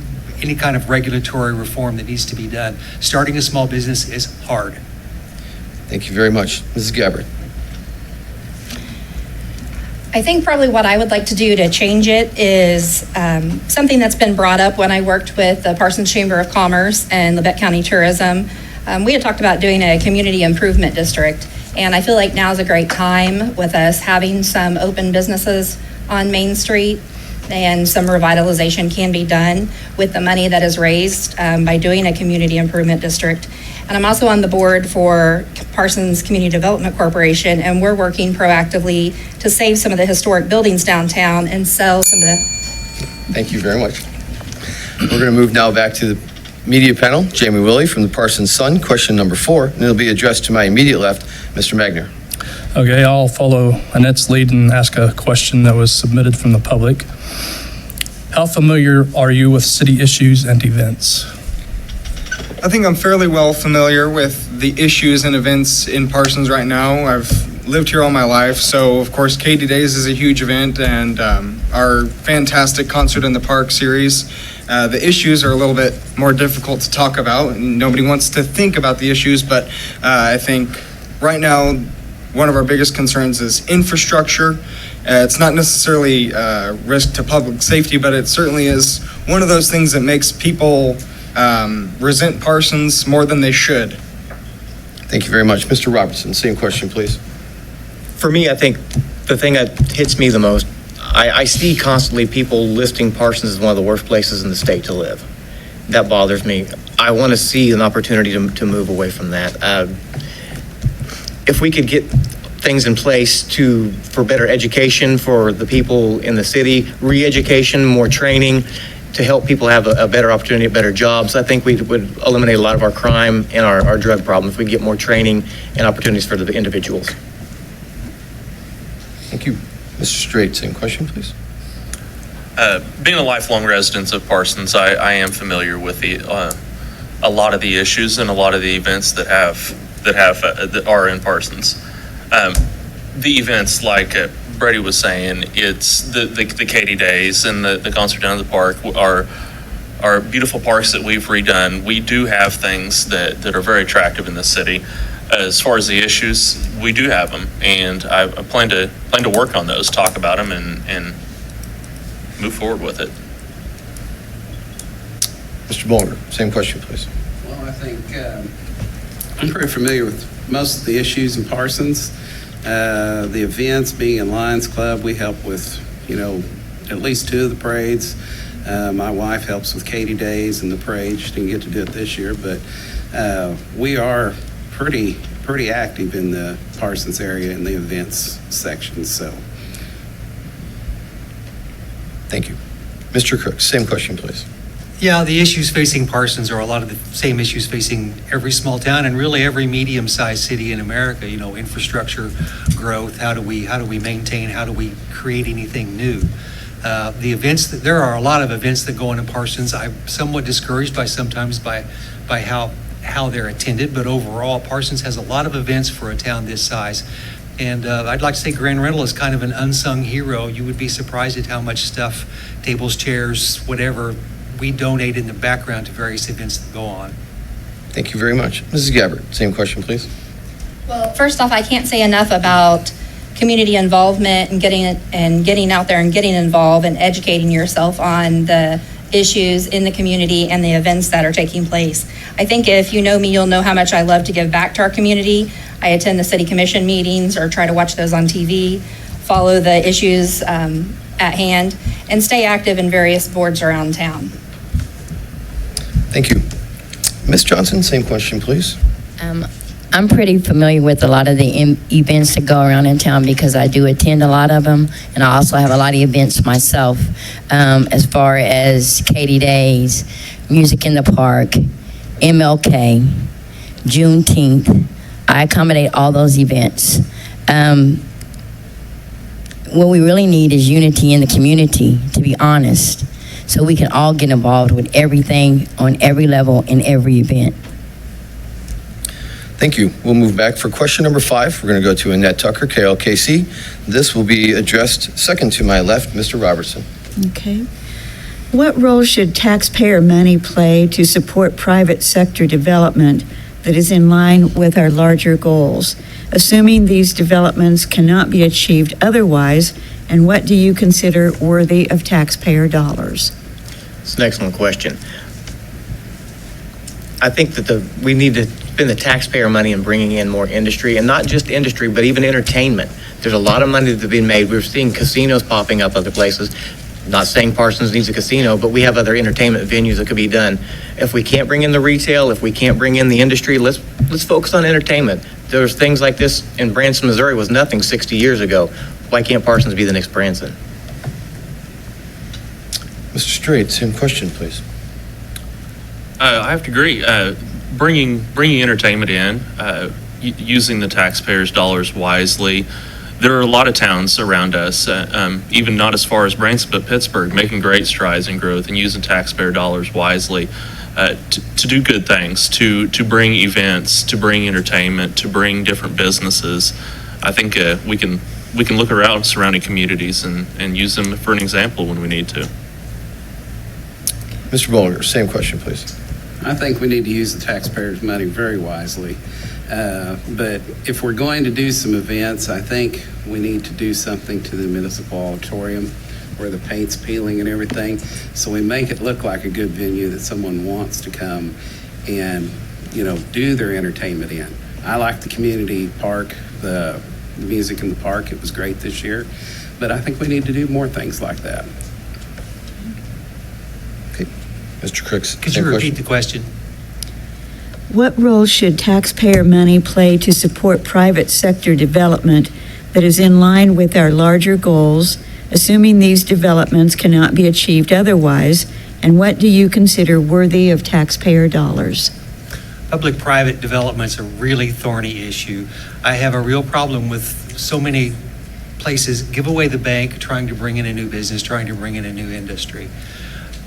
any kind of regulatory reform that needs to be done. Starting a small business is hard. Thank you very much. Mrs. Gabbard. I think probably what I would like to do to change it is something that's been brought up when I worked with the Parsons Chamber of Commerce and Labette County Tourism. We had talked about doing a community improvement district, and I feel like now is a great time with us having some open businesses on Main Street, and some revitalization can be done with the money that is raised by doing a community improvement district. And I'm also on the board for Parsons Community Development Corporation, and we're working proactively to save some of the historic buildings downtown and sell some of the... Thank you very much. We're going to move now back to the media panel. Jamie Willey from the Parsons Sun, question number 4, and it'll be addressed to my immediate left, Mr. Magner. Okay, I'll follow Annette's lead and ask a question that was submitted from the public. How familiar are you with city issues and events? I think I'm fairly well familiar with the issues and events in Parsons right now. I've lived here all my life, so of course Katie Days is a huge event, and our fantastic Concert in the Park series. The issues are a little bit more difficult to talk about, and nobody wants to think about the issues, but I think right now one of our biggest concerns is infrastructure. It's not necessarily risk to public safety, but it certainly is one of those things that makes people resent Parsons more than they should. Thank you very much. Mr. Robertson, same question, please. For me, I think the thing that hits me the most, I see constantly people listing Parsons as one of the worst places in the state to live. That bothers me. I want to see an opportunity to move away from that. If we could get things in place for better education for the people in the city, re-education, more training, to help people have a better opportunity at better jobs, I think we would eliminate a lot of our crime and our drug problem if we get more training and opportunities for the individuals. Thank you. Mr. Straight, same question, please. Being a lifelong resident of Parsons, I am familiar with a lot of the issues and a lot of the events that are in Parsons. The events, like Brady was saying, it's the Katy Days and the concert down at the park are beautiful parks that we've redone. We do have things that are very attractive in the city. As far as the issues, we do have them, and I plan to work on those, talk about them, and move forward with it. Mr. Bolger, same question, please. Well, I think I'm pretty familiar with most of the issues in Parsons. The events, being in Lions Club, we help with, at least 2 of the parades. My wife helps with Katy Days and the parade. She didn't get to do it this year, but we are pretty active in the Parsons area in the events section. So, thank you. Mr. Cook, same question, please. Yeah, the issues facing Parsons are a lot of the same issues facing every small town and really every medium-sized city in America. Infrastructure growth. How do we maintain? How do we create anything new? The events there are a lot of events that go on in Parsons. I'm somewhat discouraged sometimes by how they're attended, but overall, Parsons has a lot of events for a town this size. And I'd like to say Grand Rental is kind of an unsung hero. You would be surprised at how much stuff, tables, chairs, whatever, we donate in the background to various events that go on. Thank you very much. Mrs. Gabbard, same question, please. Well, first off, I can't say enough about community involvement and getting out there and getting involved and educating yourself on the issues in the community and the events that are taking place. I think if you know me, you'll know how much I love to give back to our community. I attend the city commission meetings or try to watch those on TV, follow the issues at hand, and stay active in various boards around town. Thank you. Ms. Johnson, same question, please. I'm pretty familiar with a lot of the events that go around in town because I do attend a lot of them, and I also have a lot of events myself, as far as Katy Days, Music in the Park, MLK, Juneteenth. I accommodate all those events. What we really need is unity in the community, to be honest, so we can all get involved with everything on every level in every event. Thank you. We'll move back for question number 5. We're going to go to Annette Tucker, KLKC. This will be addressed second to my left, Mr. Robertson. Okay. What role should taxpayer money play to support private sector development that is in line with our larger goals, assuming these developments cannot be achieved otherwise, and what do you consider worthy of taxpayer dollars? It's an excellent question. I think that we need to spend the taxpayer money in bringing in more industry, and not just industry, but even entertainment. There's a lot of money that's been made. We're seeing casinos popping up other places. Not saying Parsons needs a casino, but we have other entertainment venues that could be done. If we can't bring in the retail, if we can't bring in the industry, let's focus on entertainment. There's things like this in Branson, Missouri was nothing 60 years ago. Why can't Parsons be the next Branson? Mr. Straight, same question, please. I have to agree. Bringing entertainment in, using the taxpayers' dollars wisely. There are a lot of towns around us, even not as far as Branson, but Pittsburgh, making great strides in growth and using taxpayer dollars wisely to do good things, to bring events, to bring entertainment, to bring different businesses. I think we can look around surrounding communities and use them for an example when we need to. Mr. Bolger, same question, please. I think we need to use the taxpayers' money very wisely. But if we're going to do some events, I think we need to do something to the municipal auditorium where the paint's peeling and everything, so we make it look like a good venue that someone wants to come and, do their entertainment in. I like the community park, the music in the park. It was great this year, but I think we need to do more things like that. Okay, Mr. Crooks. Could you repeat the question? What role should taxpayer money play to support private sector development that is in line with our larger goals, assuming these developments cannot be achieved otherwise? And what do you consider worthy of taxpayer dollars? Public-private development's a really thorny issue. I have a real problem with so many places give away the bank trying to bring in a new business, trying to bring in a new industry.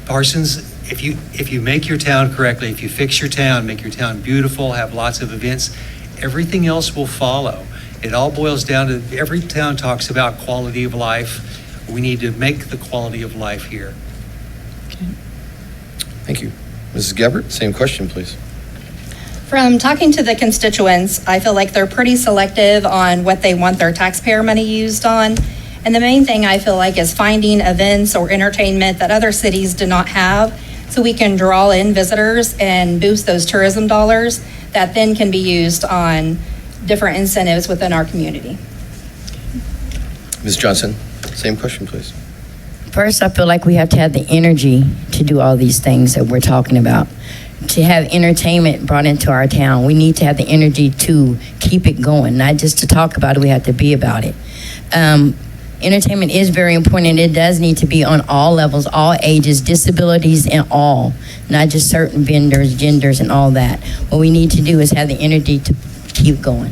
Parsons, if you make your town correctly, if you fix your town, make your town beautiful, have lots of events, everything else will follow. It all boils down to, every town talks about quality of life. We need to make the quality of life here. Thank you. Mrs. Gabbard, same question, please. From talking to the constituents, I feel like they're pretty selective on what they want their taxpayer money used on. And the main thing I feel like is finding events or entertainment that other cities do not have, so we can draw in visitors and boost those tourism dollars that then can be used on different incentives within our community. Ms. Johnson, same question, please. First, I feel like we have to have the energy to do all these things that we're talking about. To have entertainment brought into our town, we need to have the energy to keep it going, not just to talk about it, we have to be about it. Entertainment is very important, and it does need to be on all levels, all ages, disabilities, and all, not just certain vendors, genders, and all that. What we need to do is have the energy to keep going.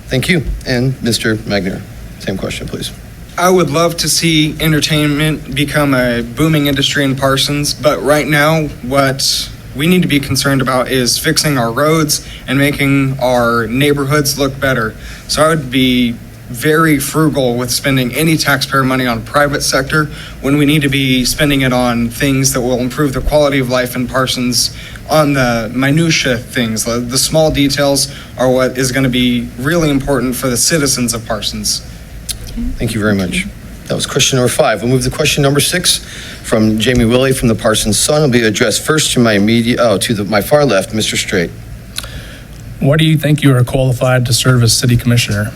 Thank you. And Mr. Magner, same question, please. I would love to see entertainment become a booming industry in Parsons, but right now, what we need to be concerned about is fixing our roads and making our neighborhoods look better. So I would be very frugal with spending any taxpayer money on private sector when we need to be spending it on things that will improve the quality of life in Parsons, on the minutia things. The small details are what is going to be really important for the citizens of Parsons. Thank you very much. That was question number 5. We'll move to question number 6 from Jamie Willey from the Parsons Sun. Will be addressed first to my far left, Mr. Straight. Why do you think you are qualified to serve as city commissioner?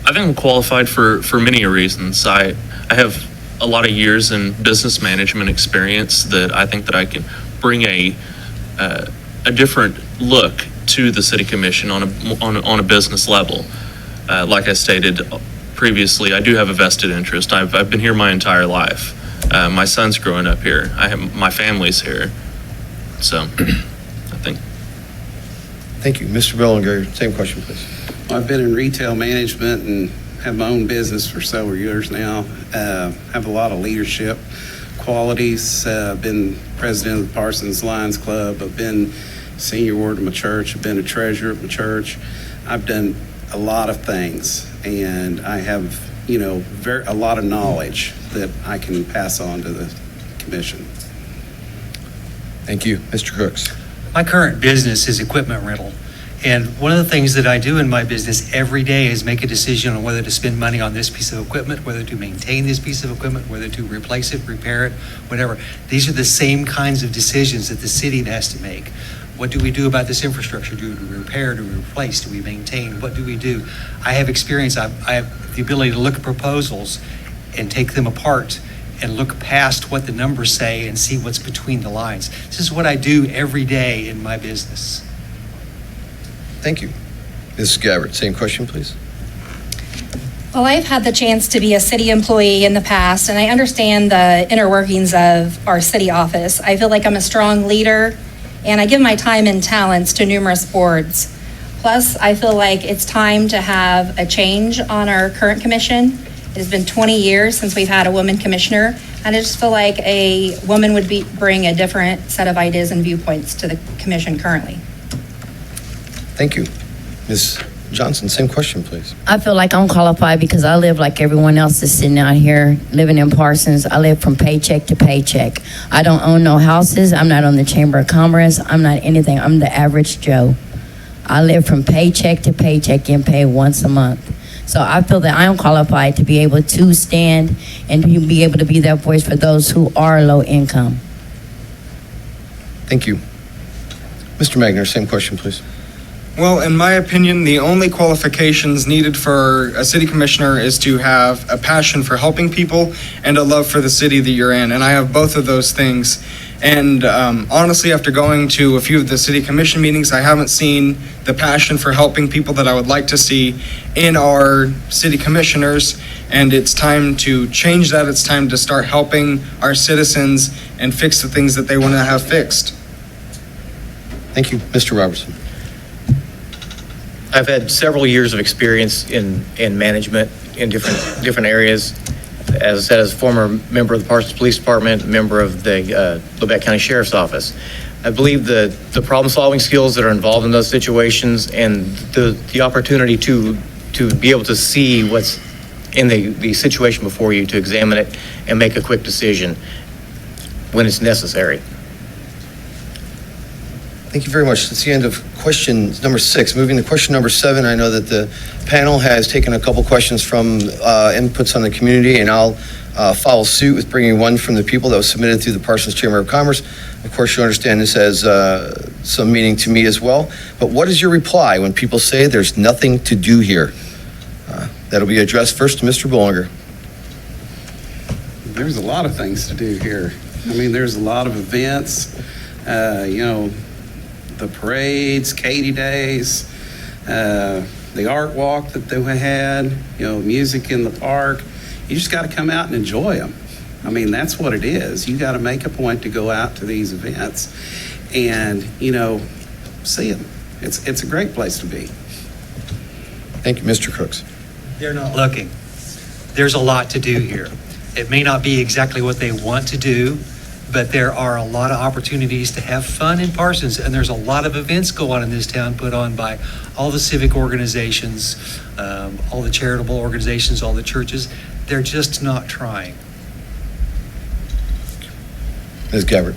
I think I'm qualified for many reasons. I have a lot of years in business management experience that I think that I can bring a different look to the city commission on a business level. Like I stated previously, I do have a vested interest. I've been here my entire life. My son's growing up here. My family's here. So, I think. Thank you. Mr. Bellinger, same question, please. I've been in retail management and have my own business for several years now. Have a lot of leadership qualities. Been president of the Parsons Lions Club. I've been senior ward of my church. I've been a treasurer of my church. I've done a lot of things, and I have, a lot of knowledge that I can pass on to the commission. Thank you. Mr. Crooks. My current business is equipment rental. And one of the things that I do in my business every day is make a decision on whether to spend money on this piece of equipment, whether to maintain this piece of equipment, whether to replace it, repair it, whatever. These are the same kinds of decisions that the city has to make. What do we do about this infrastructure? Do we repair? Do we replace? Do we maintain? What do we do? I have experience. I have the ability to look at proposals and take them apart and look past what the numbers say and see what's between the lines. This is what I do every day in my business. Thank you. Mrs. Gabbard, same question, please. Well, I've had the chance to be a city employee in the past, and I understand the inner workings of our city office. I feel like I'm a strong leader, and I give my time and talents to numerous boards. Plus, I feel like it's time to have a change on our current commission. It has been 20 years since we've had a woman commissioner, and I just feel like a woman would bring a different set of ideas and viewpoints to the commission currently. Thank you. Ms. Johnson, same question, please. I feel like I'm qualified because I live like everyone else is sitting out here living in Parsons. I live from paycheck to paycheck. I don't own no houses. I'm not on the Chamber of Commerce. I'm not anything. I'm the average Joe. I live from paycheck to paycheck, getting paid once a month. So I feel that I am qualified to be able to stand and to be able to be that voice for those who are low income. Thank you. Mr. Magner, same question, please. Well, in my opinion, the only qualifications needed for a city commissioner is to have a passion for helping people and a love for the city that you're in. And I have both of those things. And honestly, after going to a few of the city commission meetings, I haven't seen the passion for helping people that I would like to see in our city commissioners. And it's time to change that. It's time to start helping our citizens and fix the things that they want to have fixed. Thank you. Mr. Robertson. I've had several years of experience in management in different areas. As I said, as a former member of the Parsons Police Department, member of the Labette County Sheriff's Office, I believe the problem-solving skills that are involved in those situations and the opportunity to be able to see what's in the situation before you, to examine it and make a quick decision when it's necessary. Thank you very much. That's the end of question number 6. Moving to question number 7, I know that the panel has taken a couple questions from inputs on the community, and I'll follow suit with bringing one from the people that was submitted through the Parsons Chamber of Commerce. Of course, you understand this has some meaning to me as well. But what is your reply when people say there's nothing to do here? That'll be addressed first to Mr. Bollinger. There's a lot of things to do here. I mean, there's a lot of events, the parades, Katie Days, the art walk that they had, music in the park. You just got to come out and enjoy them. I mean, that's what it is. You got to make a point to go out to these events and, see them. It's a great place to be. Thank you, Mr. Crooks. They're not looking. There's a lot to do here. It may not be exactly what they want to do, but there are a lot of opportunities to have fun in Parsons, and there's a lot of events go on in this town put on by all the civic organizations, all the charitable organizations, all the churches. They're just not trying. Ms. Gabbard.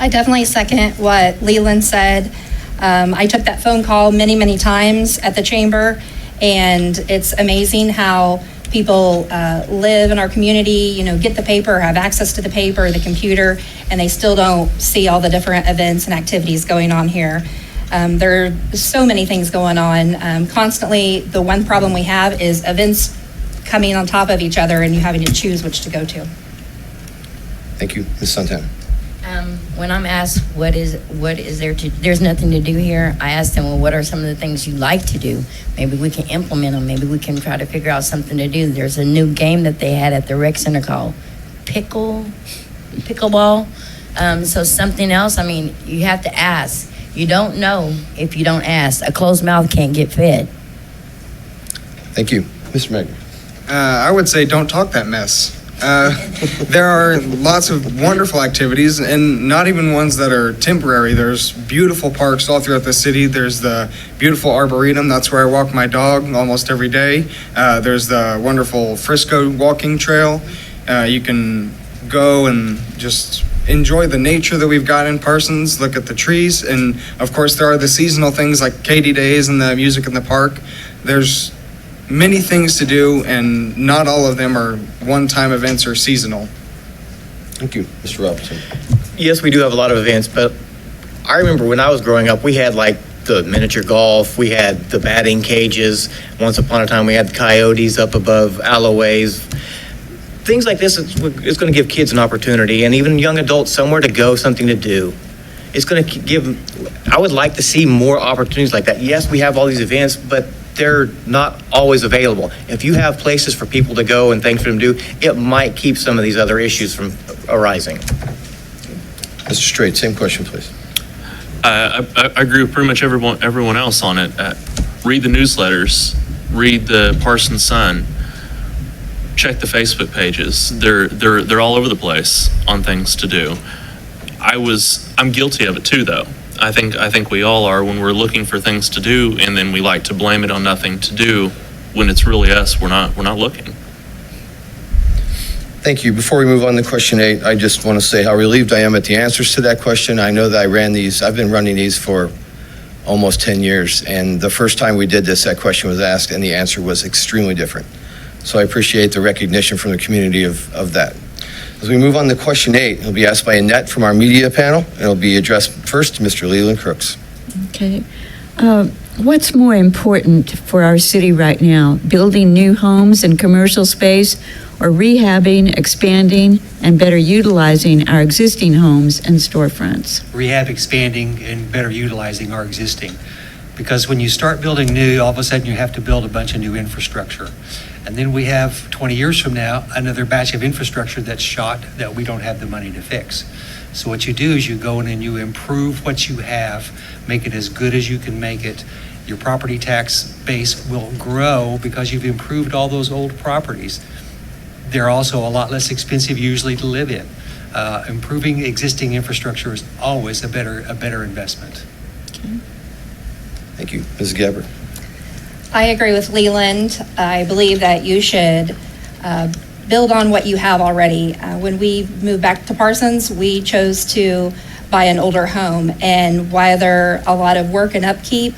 I definitely second what Leland said. I took that phone call many, many times at the chamber, and it's amazing how people live in our community, get the paper, have access to the paper, the computer, and they still don't see all the different events and activities going on here. There are so many things going on. Constantly, the one problem we have is events coming on top of each other and you having to choose which to go to. Thank you. Ms. Santana. When I'm asked what is there to, there's nothing to do here, I ask them, well, what are some of the things you like to do? Maybe we can implement them. Maybe we can try to figure out something to do. There's a new game that they had at the rec center called pickleball. So something else. I mean, you have to ask. You don't know if you don't ask. A closed mouth can't get fed. Thank you. Mr. Magner. I would say don't talk that mess. There are lots of wonderful activities, and not even ones that are temporary. There's beautiful parks all throughout the city. There's the beautiful Arboretum. That's where I walk my dog almost every day. There's the wonderful Frisco walking trail. You can go and just enjoy the nature that we've got in Parsons, look at the trees, and of course there are the seasonal things like Katie Days and the music in the park. There's many things to do, and not all of them are one-time events or seasonal. Thank you. Mr. Robertson. Yes, we do have a lot of events, but I remember when I was growing up, we had like the miniature golf, we had the batting cages. Once upon a time, we had the coyotes up above alleyways. Things like this is going to give kids an opportunity, and even young adults somewhere to go, something to do. It's going to give, I would like to see more opportunities like that. Yes, we have all these events, but they're not always available. If you have places for people to go and things for them to do, it might keep some of these other issues from arising. Mr. Strait, same question, please. I agree with pretty much everyone else on it. Read the newsletters, read the Parsons Sun, check the Facebook pages. They're all over the place on things to do. I'm guilty of it too, though. I think we all are when we're looking for things to do, and then we like to blame it on nothing to do when it's really us. We're not looking. Thank you. Before we move on to question 8, I just want to say how relieved I am at the answers to that question. I know that I've been running these for almost 10 years, and the first time we did this, that question was asked, and the answer was extremely different. So I appreciate the recognition from the community of that. As we move on to question 8, it'll be asked by Annette from our media panel, and it'll be addressed first to Mr. Leland Crooks. Okay. What's more important for our city right now, building new homes and commercial space, or rehabbing, expanding, and better utilizing our existing homes and storefronts? Rehab, expanding, and better utilizing our existing. Because when you start building new, all of a sudden you have to build a bunch of new infrastructure. And then we have, 20 years from now, another batch of infrastructure that's shot that we don't have the money to fix. So what you do is you go in and you improve what you have, make it as good as you can make it. Your property tax base will grow because you've improved all those old properties. They're also a lot less expensive usually to live in. Improving existing infrastructure is always a better investment. Okay. Thank you. Ms. Gabbard. I agree with Leland. I believe that you should build on what you have already. When we moved back to Parsons, we chose to buy an older home, and while there are a lot of work and upkeep,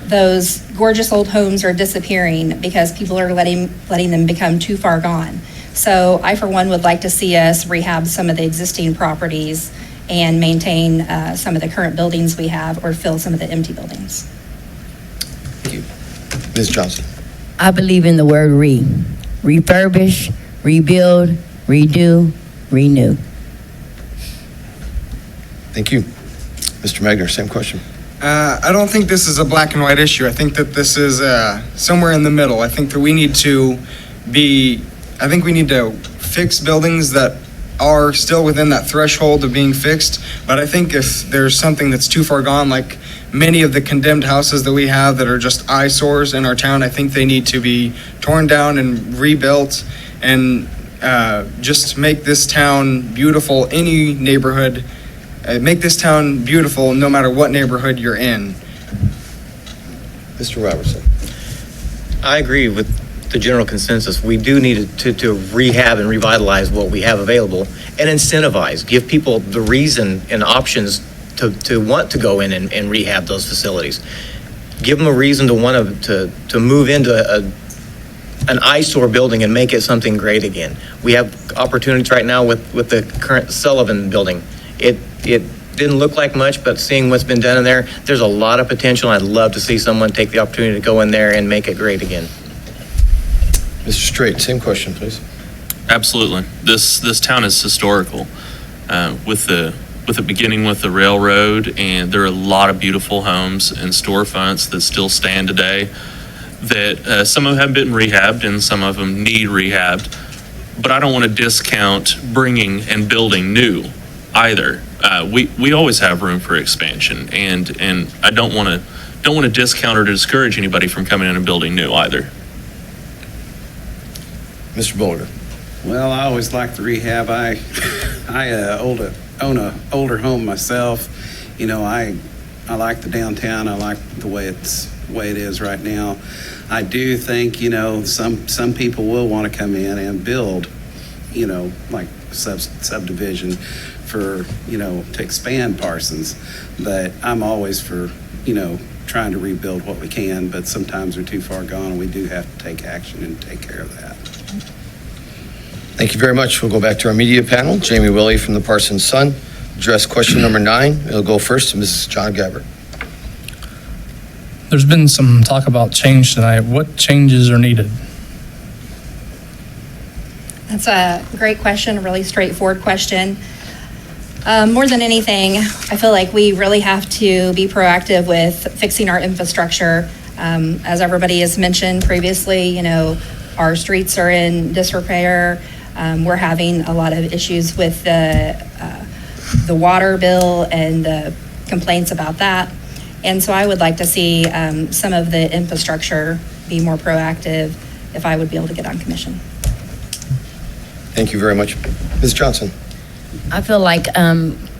those gorgeous old homes are disappearing because people are letting them become too far gone. So I, for one, would like to see us rehab some of the existing properties and maintain some of the current buildings we have, or fill some of the empty buildings. Thank you. Ms. Johnson. I believe in the word refurbish, rebuild, redo, renew. Thank you. Mr. Magner, same question. I don't think this is a black and white issue. I think that this is somewhere in the middle. I think that we need to fix buildings that are still within that threshold of being fixed. But I think if there's something that's too far gone, like many of the condemned houses that we have that are just eyesores in our town, I think they need to be torn down and rebuilt and just make this town beautiful. Any neighborhood, make this town beautiful no matter what neighborhood you're in. Mr. Robertson. I agree with the general consensus. We do need to rehab and revitalize what we have available and incentivize, give people the reason and options to want to go in and rehab those facilities. Give them a reason to want to move into an eyesore building and make it something great again. We have opportunities right now with the current Sullivan building. It didn't look like much, but seeing what's been done in there, there's a lot of potential. I'd love to see someone take the opportunity to go in there and make it great again. Mr. Straight, same question, please. Absolutely. This town is historical. With the beginning with the railroad, and there are a lot of beautiful homes and storefronts that still stand today. That some of them have been rehabbed and some of them need rehabbed. But I don't want to discount bringing and building new either. We always have room for expansion, and I don't want to discount or to discourage anybody from coming in and building new either. Mr. Boulder. Well, I always like the rehab. I own a older home myself. You know, I like the downtown. I like the way it is right now. I do think, you know, some people will want to come in and build, you know, like subdivision for, you know, to expand Parsons. But I'm always for, you know, trying to rebuild what we can, but sometimes we're too far gone and we do have to take action and take care of that. Thank you very much. We'll go back to our media panel. Jamie Willey from the Parsons Sun. Address question number 9. It'll go first to Mrs. John Gabbard. There's been some talk about change tonight. What changes are needed? That's a great question, a really straightforward question. More than anything, I feel like we really have to be proactive with fixing our infrastructure. As everybody has mentioned previously, you know, our streets are in disrepair. We're having a lot of issues with the water bill and the complaints about that. And so I would like to see some of the infrastructure be more proactive if I would be able to get on commission. Thank you very much. Ms. Johnson. I feel like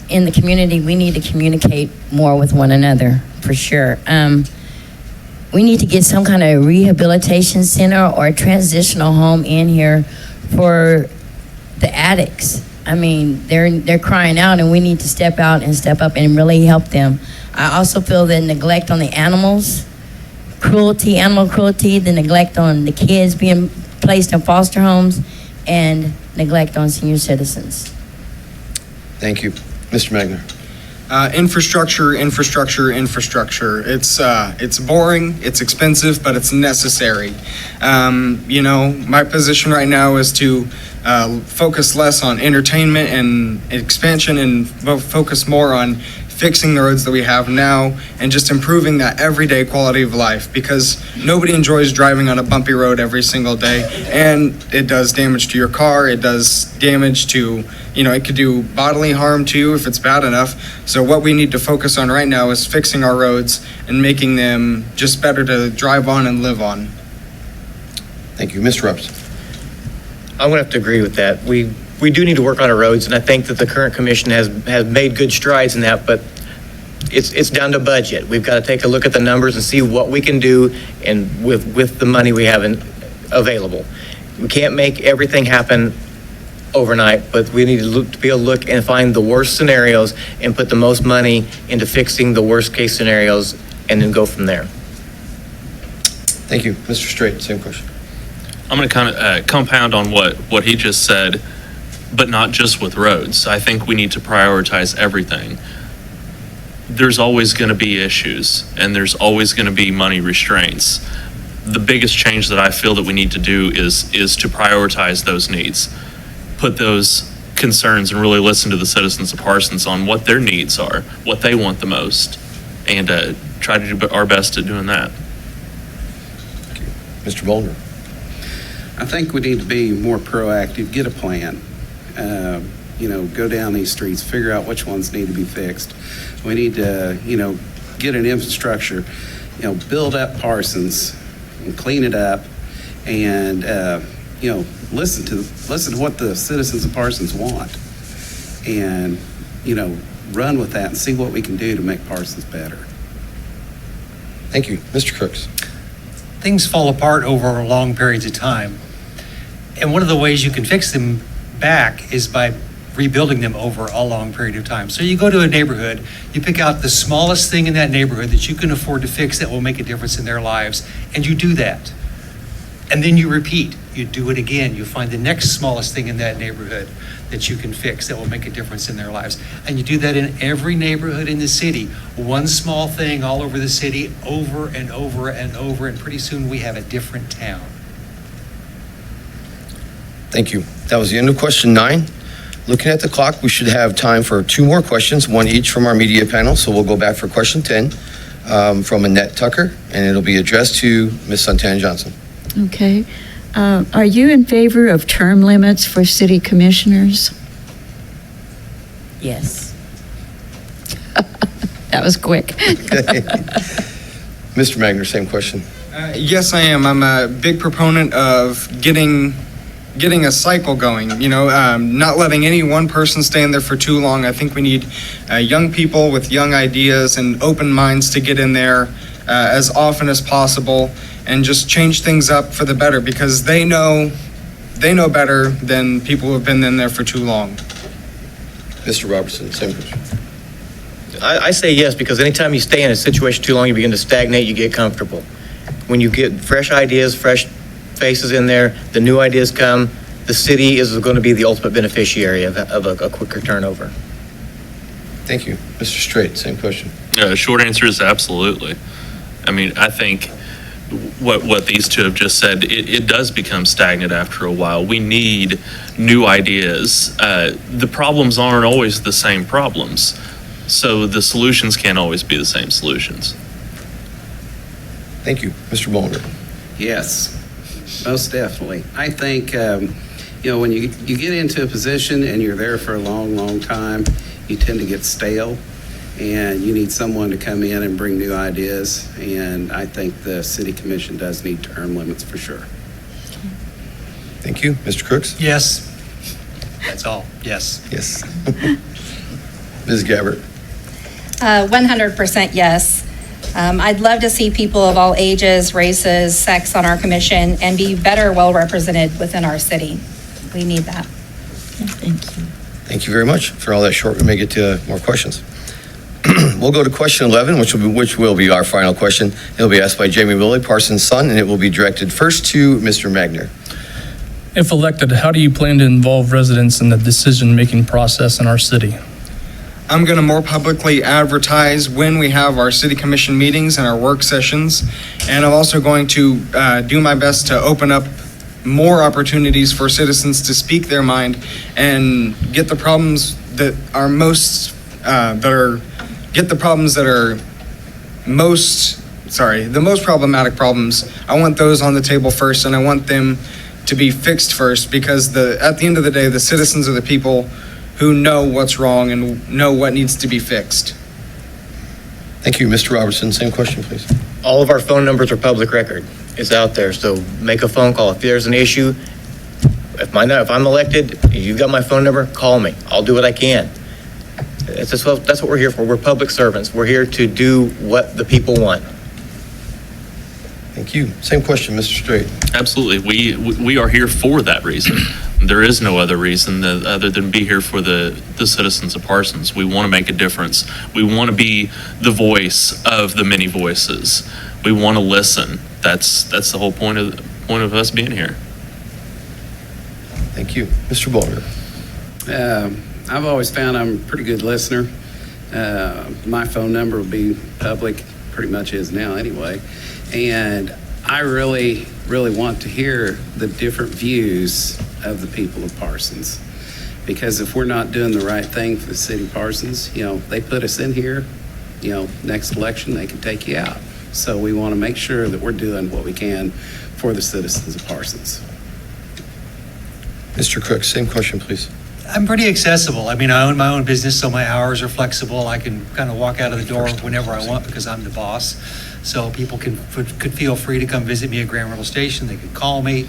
in the community, we need to communicate more with one another, for sure. We need to get some kind of rehabilitation center or transitional home in here for the addicts. I mean, they're crying out, and we need to step out and step up and really help them. I also feel the neglect on the animals, animal cruelty, the neglect on the kids being placed in foster homes, and neglect on senior citizens. Thank you. Mr. Magner. Infrastructure. It's boring, it's expensive, but it's necessary. My position right now is to focus less on entertainment and expansion and focus more on fixing the roads that we have now and just improving that everyday quality of life, because nobody enjoys driving on a bumpy road every single day, and it does damage to your car, it does damage to, it could do bodily harm to you if it's bad enough. So what we need to focus on right now is fixing our roads and making them just better to drive on and live on. Thank you. Mr. Rups. I'm going to have to agree with that. We do need to work on our roads, and I think that the current commission has made good strides in that, but it's down to budget. We've got to take a look at the numbers and see what we can do and with the money we have available. We can't make everything happen overnight, but we need to be able to look and find the worst scenarios and put the most money into fixing the worst case scenarios and then go from there. Thank you. Mr. Straight, same question. I'm going to kind of compound on what he just said, but not just with roads. I think we need to prioritize everything. There's always going to be issues, and there's always going to be money restraints. The biggest change that I feel that we need to do is to prioritize those needs, put those concerns and really listen to the citizens of Parsons on what their needs are, what they want the most, and try to do our best at doing that. Mr. Bolger. I think we need to be more proactive, get a plan. Go down these streets, figure out which ones need to be fixed. We need to, get an infrastructure, build up Parsons and clean it up, and listen to what the citizens of Parsons want, and run with that and see what we can do to make Parsons better. Thank you. Mr. Crooks. Things fall apart over long periods of time. And one of the ways you can fix them back is by rebuilding them over a long period of time. So you go to a neighborhood, you pick out the smallest thing in that neighborhood that you can afford to fix that will make a difference in their lives, and you do that. And then you repeat. You do it again. You find the next smallest thing in that neighborhood that you can fix that will make a difference in their lives. And you do that in every neighborhood in the city. One small thing all over the city, over and over and over, and pretty soon we have a different town. Thank you. That was the end of question 9. Looking at the clock, we should have time for 2 more questions, one each from our media panel. So we'll go back for question 10 from Annette Tucker, and it'll be addressed to Ms. Santana Johnson. Okay. Are you in favor of term limits for city commissioners? Yes. That was quick. Mr. Magner, same question. Yes, I am. I'm a big proponent of getting a cycle going, not letting any one person stay in there for too long. I think we need young people with young ideas and open minds to get in there as often as possible and just change things up for the better, because they know better than people who have been in there for too long. Mr. Robertson, same question. I say yes, because anytime you stay in a situation too long, you begin to stagnate, you get comfortable. When you get fresh ideas, fresh faces in there, the new ideas come, the city is going to be the ultimate beneficiary of a quicker turnover. Thank you. Mr. Straight, same question. Short answer is absolutely. I mean, I think what these two have just said, it does become stagnant after a while. We need new ideas. The problems aren't always the same problems, so the solutions can't always be the same solutions. Thank you. Mr. Bolger. Yes, most definitely. I think, when you get into a position and you're there for a long, long time, you tend to get stale, and you need someone to come in and bring new ideas. And I think the city commission does need term limits for sure. Thank you. Mr. Crooks? Yes. That's all. Yes. Yes. Ms. Gabbard? 100% yes. I'd love to see people of all ages, races, sex on our commission and be better well represented within our city. We need that. Thank you very much. For all that short, we may get to more questions. We'll go to question 11, which will be our final question. It'll be asked by Jamie Willie, Parsons' son, and it will be directed first to Mr. Magner. If elected, how do you plan to involve residents in the decision-making process in our city? I'm going to more publicly advertise when we have our city commission meetings and our work sessions. And I'm also going to do my best to open up more opportunities for citizens to speak their mind and get the problems that are most, the most problematic problems. I want those on the table first, and I want them to be fixed first, because at the end of the day, the citizens are the people who know what's wrong and know what needs to be fixed. Thank you. Mr. Robertson, same question, please. All of our phone numbers are public record. It's out there, so make a phone call. If there's an issue, if I'm elected, you've got my phone number, call me. I'll do what I can. That's what we're here for. We're public servants. We're here to do what the people want. Thank you. Same question, Mr. Straight. Absolutely. We are here for that reason. There is no other reason other than be here for the citizens of Parsons. We want to make a difference. We want to be the voice of the many voices. We want to listen. That's the whole point of us being here. Thank you. Mr. Bolger. I've always found I'm a pretty good listener. My phone number will be public, pretty much is now anyway. And I really, really want to hear the different views of the people of Parsons. Because if we're not doing the right thing for the city of Parsons, they put us in here, next election, they can take you out. So we want to make sure that we're doing what we can for the citizens of Parsons. Mr. Cook, same question, please. I'm pretty accessible. I mean, I own my own business, so my hours are flexible. I can kind of walk out of the door whenever I want because I'm the boss. So people could feel free to come visit me at Grand Riddle Station. They could call me.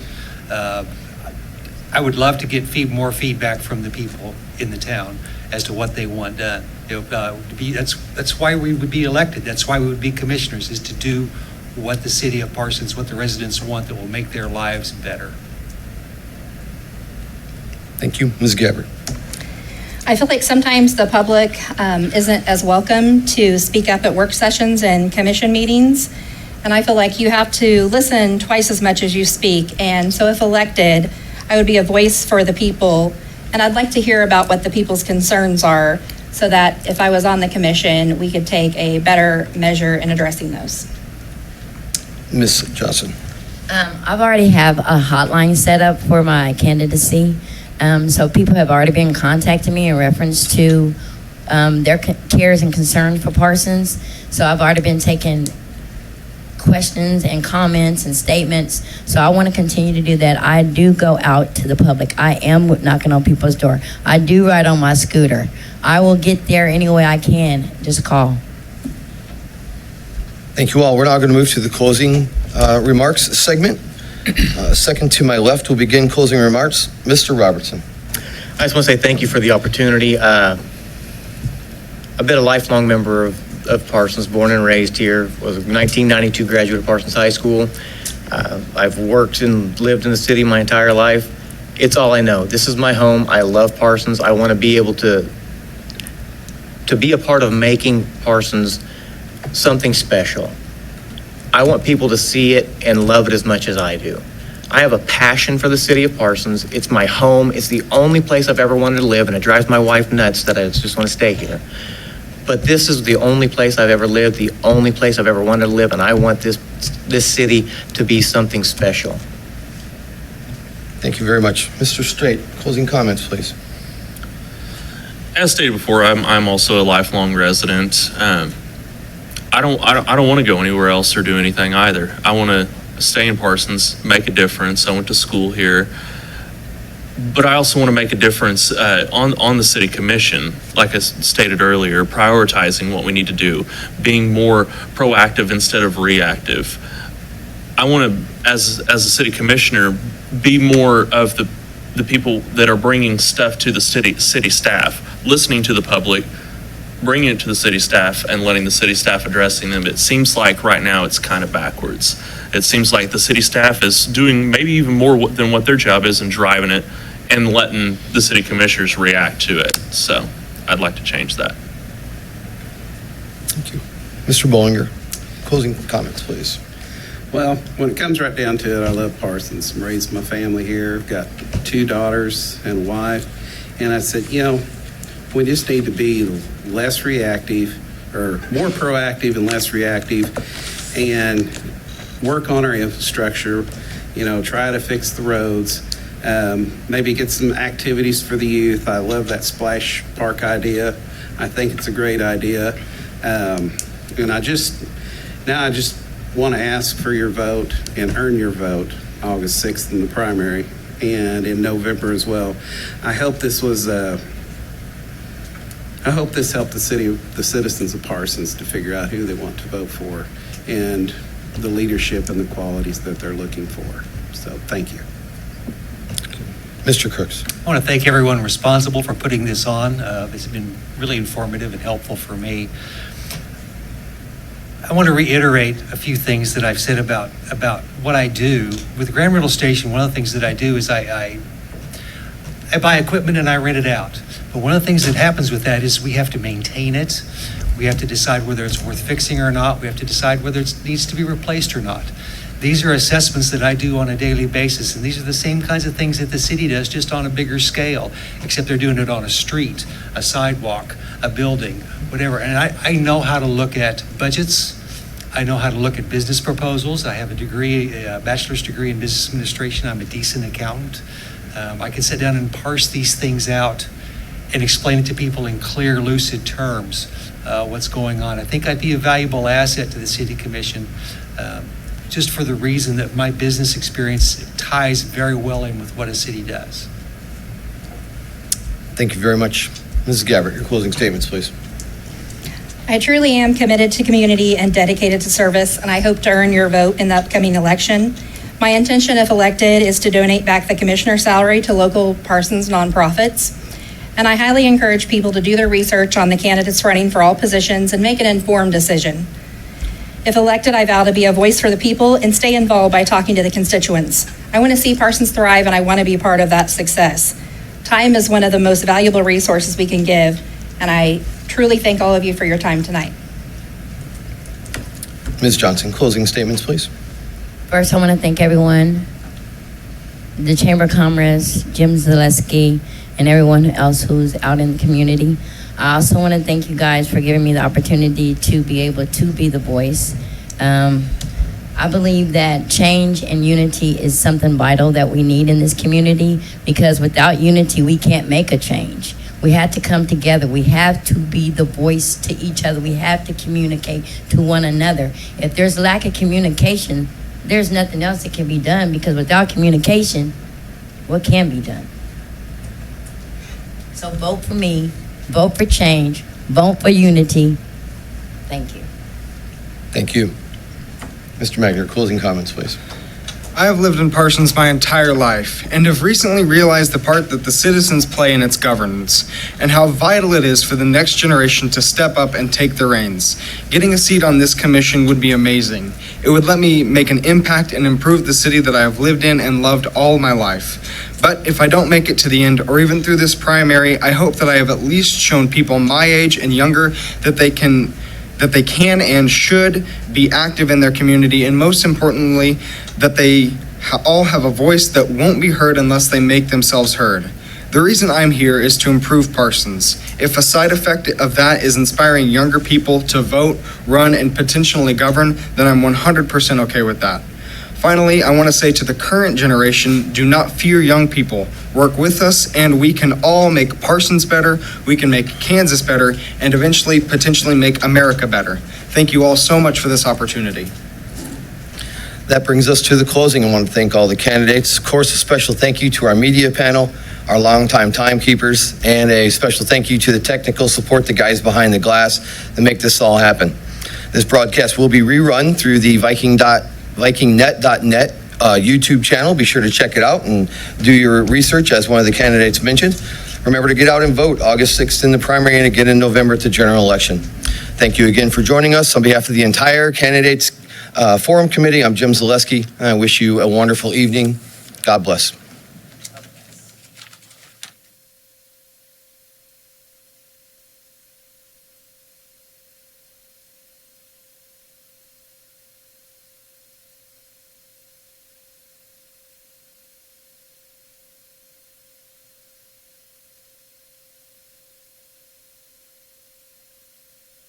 I would love to get more feedback from the people in the town as to what they want done. That's why we would be elected. That's why we would be commissioners, is to do what the city of Parsons, what the residents want that will make their lives better. Thank you. Ms. Gabbard. I feel like sometimes the public isn't as welcome to speak up at work sessions and commission meetings. And I feel like you have to listen twice as much as you speak. And so if elected, I would be a voice for the people. And I'd like to hear about what the people's concerns are, so that if I was on the commission, we could take a better measure in addressing those. Ms. Johnson. I've already have a hotline set up for my candidacy. So people have already been contacting me in reference to their cares and concerns for Parsons. So I've already been taking questions and comments and statements. So I want to continue to do that. I do go out to the public. I am knocking on people's door. I do ride on my scooter. I will get there any way I can. Just call. Thank you all. We're now going to move to the closing remarks segment. Second to my left will begin closing remarks. Mr. Robertson. I just want to say thank you for the opportunity. I've been a lifelong member of Parsons, born and raised here. Was a 1992 graduate of Parsons High School. I've worked and lived in the city my entire life. It's all I know. This is my home. I love Parsons. I want to be able to be a part of making Parsons something special. I want people to see it and love it as much as I do. I have a passion for the city of Parsons. It's my home. It's the only place I've ever wanted to live, and it drives my wife nuts that I just want to stay here. But this is the only place I've ever lived, the only place I've ever wanted to live, and I want this city to be something special. Thank you very much. Mr. Straight, closing comments, please. As stated before, I'm also a lifelong resident. I don't want to go anywhere else or do anything either. I want to stay in Parsons, make a difference. I went to school here, but I also want to make a difference on the city commission. Like I stated earlier, prioritizing what we need to do, being more proactive instead of reactive. I want to, as a city commissioner, be more of the people that are bringing stuff to the city staff, listening to the public, bringing it to the city staff and letting the city staff addressing them. It seems like right now it's kind of backwards. It seems like the city staff is doing maybe even more than what their job is and driving it and letting the city commissioners react to it. So I'd like to change that. Thank you. Mr. Bollinger, closing comments, please. Well, when it comes right down to it, I love Parsons. I'm raised my family here. I've got 2 daughters and a wife. And I said, you know, we just need to be less reactive, or more proactive and less reactive, and work on our infrastructure, you know, try to fix the roads, maybe get some activities for the youth. I love that splash park idea. I think it's a great idea. And I just want to ask for your vote and earn your vote August 6th in the primary and in November as well. I hope this helped the citizens of Parsons to figure out who they want to vote for and the leadership and the qualities that they're looking for. So thank you. Mr. Crooks. I want to thank everyone responsible for putting this on. This has been really informative and helpful for me. I want to reiterate a few things that I've said about what I do. With the Grand Rental Station, one of the things that I do is I buy equipment and I rent it out. But one of the things that happens with that is we have to maintain it. We have to decide whether it's worth fixing or not. We have to decide whether it needs to be replaced or not. These are assessments that I do on a daily basis, and these are the same kinds of things that the city does, just on a bigger scale, except they're doing it on a street, a sidewalk, a building, whatever. And I know how to look at budgets. I know how to look at business proposals. I have a bachelor's degree in business administration. I'm a decent accountant. I can sit down and parse these things out and explain it to people in clear, lucid terms, what's going on. I think I'd be a valuable asset to the City Commission, just for the reason that my business experience ties very well in with what a city does. Thank you very much. Mrs. Gabbard, your closing statements, please. I truly am committed to community and dedicated to service, and I hope to earn your vote in the upcoming election. My intention, if elected, is to donate back the commissioner salary to local Parsons nonprofits. And I highly encourage people to do their research on the candidates running for all positions and make an informed decision. If elected, I vow to be a voice for the people and stay involved by talking to the constituents. I want to see Parsons thrive, and I want to be part of that success. Time is one of the most valuable resources we can give, and I truly thank all of you for your time tonight. Ms. Johnson, closing statements, please. First, I want to thank everyone, the Chamber of Commerce, Jim Zaleski, and everyone else who's out in the community. I also want to thank you guys for giving me the opportunity to be able to be the voice. I believe that change and unity is something vital that we need in this community, because without unity, we can't make a change. We have to come together. We have to be the voice to each other. We have to communicate to one another. If there's lack of communication, there's nothing else that can be done, because without communication, what can be done? So vote for me, vote for change, vote for unity. Thank you. Thank you. Mr. Magner, closing comments, please. I have lived in Parsons my entire life and have recently realized the part that the citizens play in its governance and how vital it is for the next generation to step up and take the reins. Getting a seat on this commission would be amazing. It would let me make an impact and improve the city that I have lived in and loved all my life. But if I don't make it to the end or even through this primary, I hope that I have at least shown people my age and younger that they can and should be active in their community, and most importantly, that they all have a voice that won't be heard unless they make themselves heard. The reason I'm here is to improve Parsons. If a side effect of that is inspiring younger people to vote, run, and potentially govern, then I'm 100% okay with that. Finally, I want to say to the current generation, do not fear young people. Work with us, and we can all make Parsons better, we can make Kansas better, and eventually, potentially make America better. Thank you all so much for this opportunity. That brings us to the closing. I want to thank all the candidates. Of course, a special thank you to our media panel, our longtime timekeepers, and a special thank you to the technical support, the guys behind the glass that make this all happen. This broadcast will be rerun through the vikingnet.net YouTube channel. Be sure to check it out and do your research, as one of the candidates mentioned. Remember to get out and vote August 6th in the primary and again in November at the general election. Thank you again for joining us. On behalf of the entire Candidates Forum Committee, I'm Jim Zaleski, and I wish you a wonderful evening. God bless.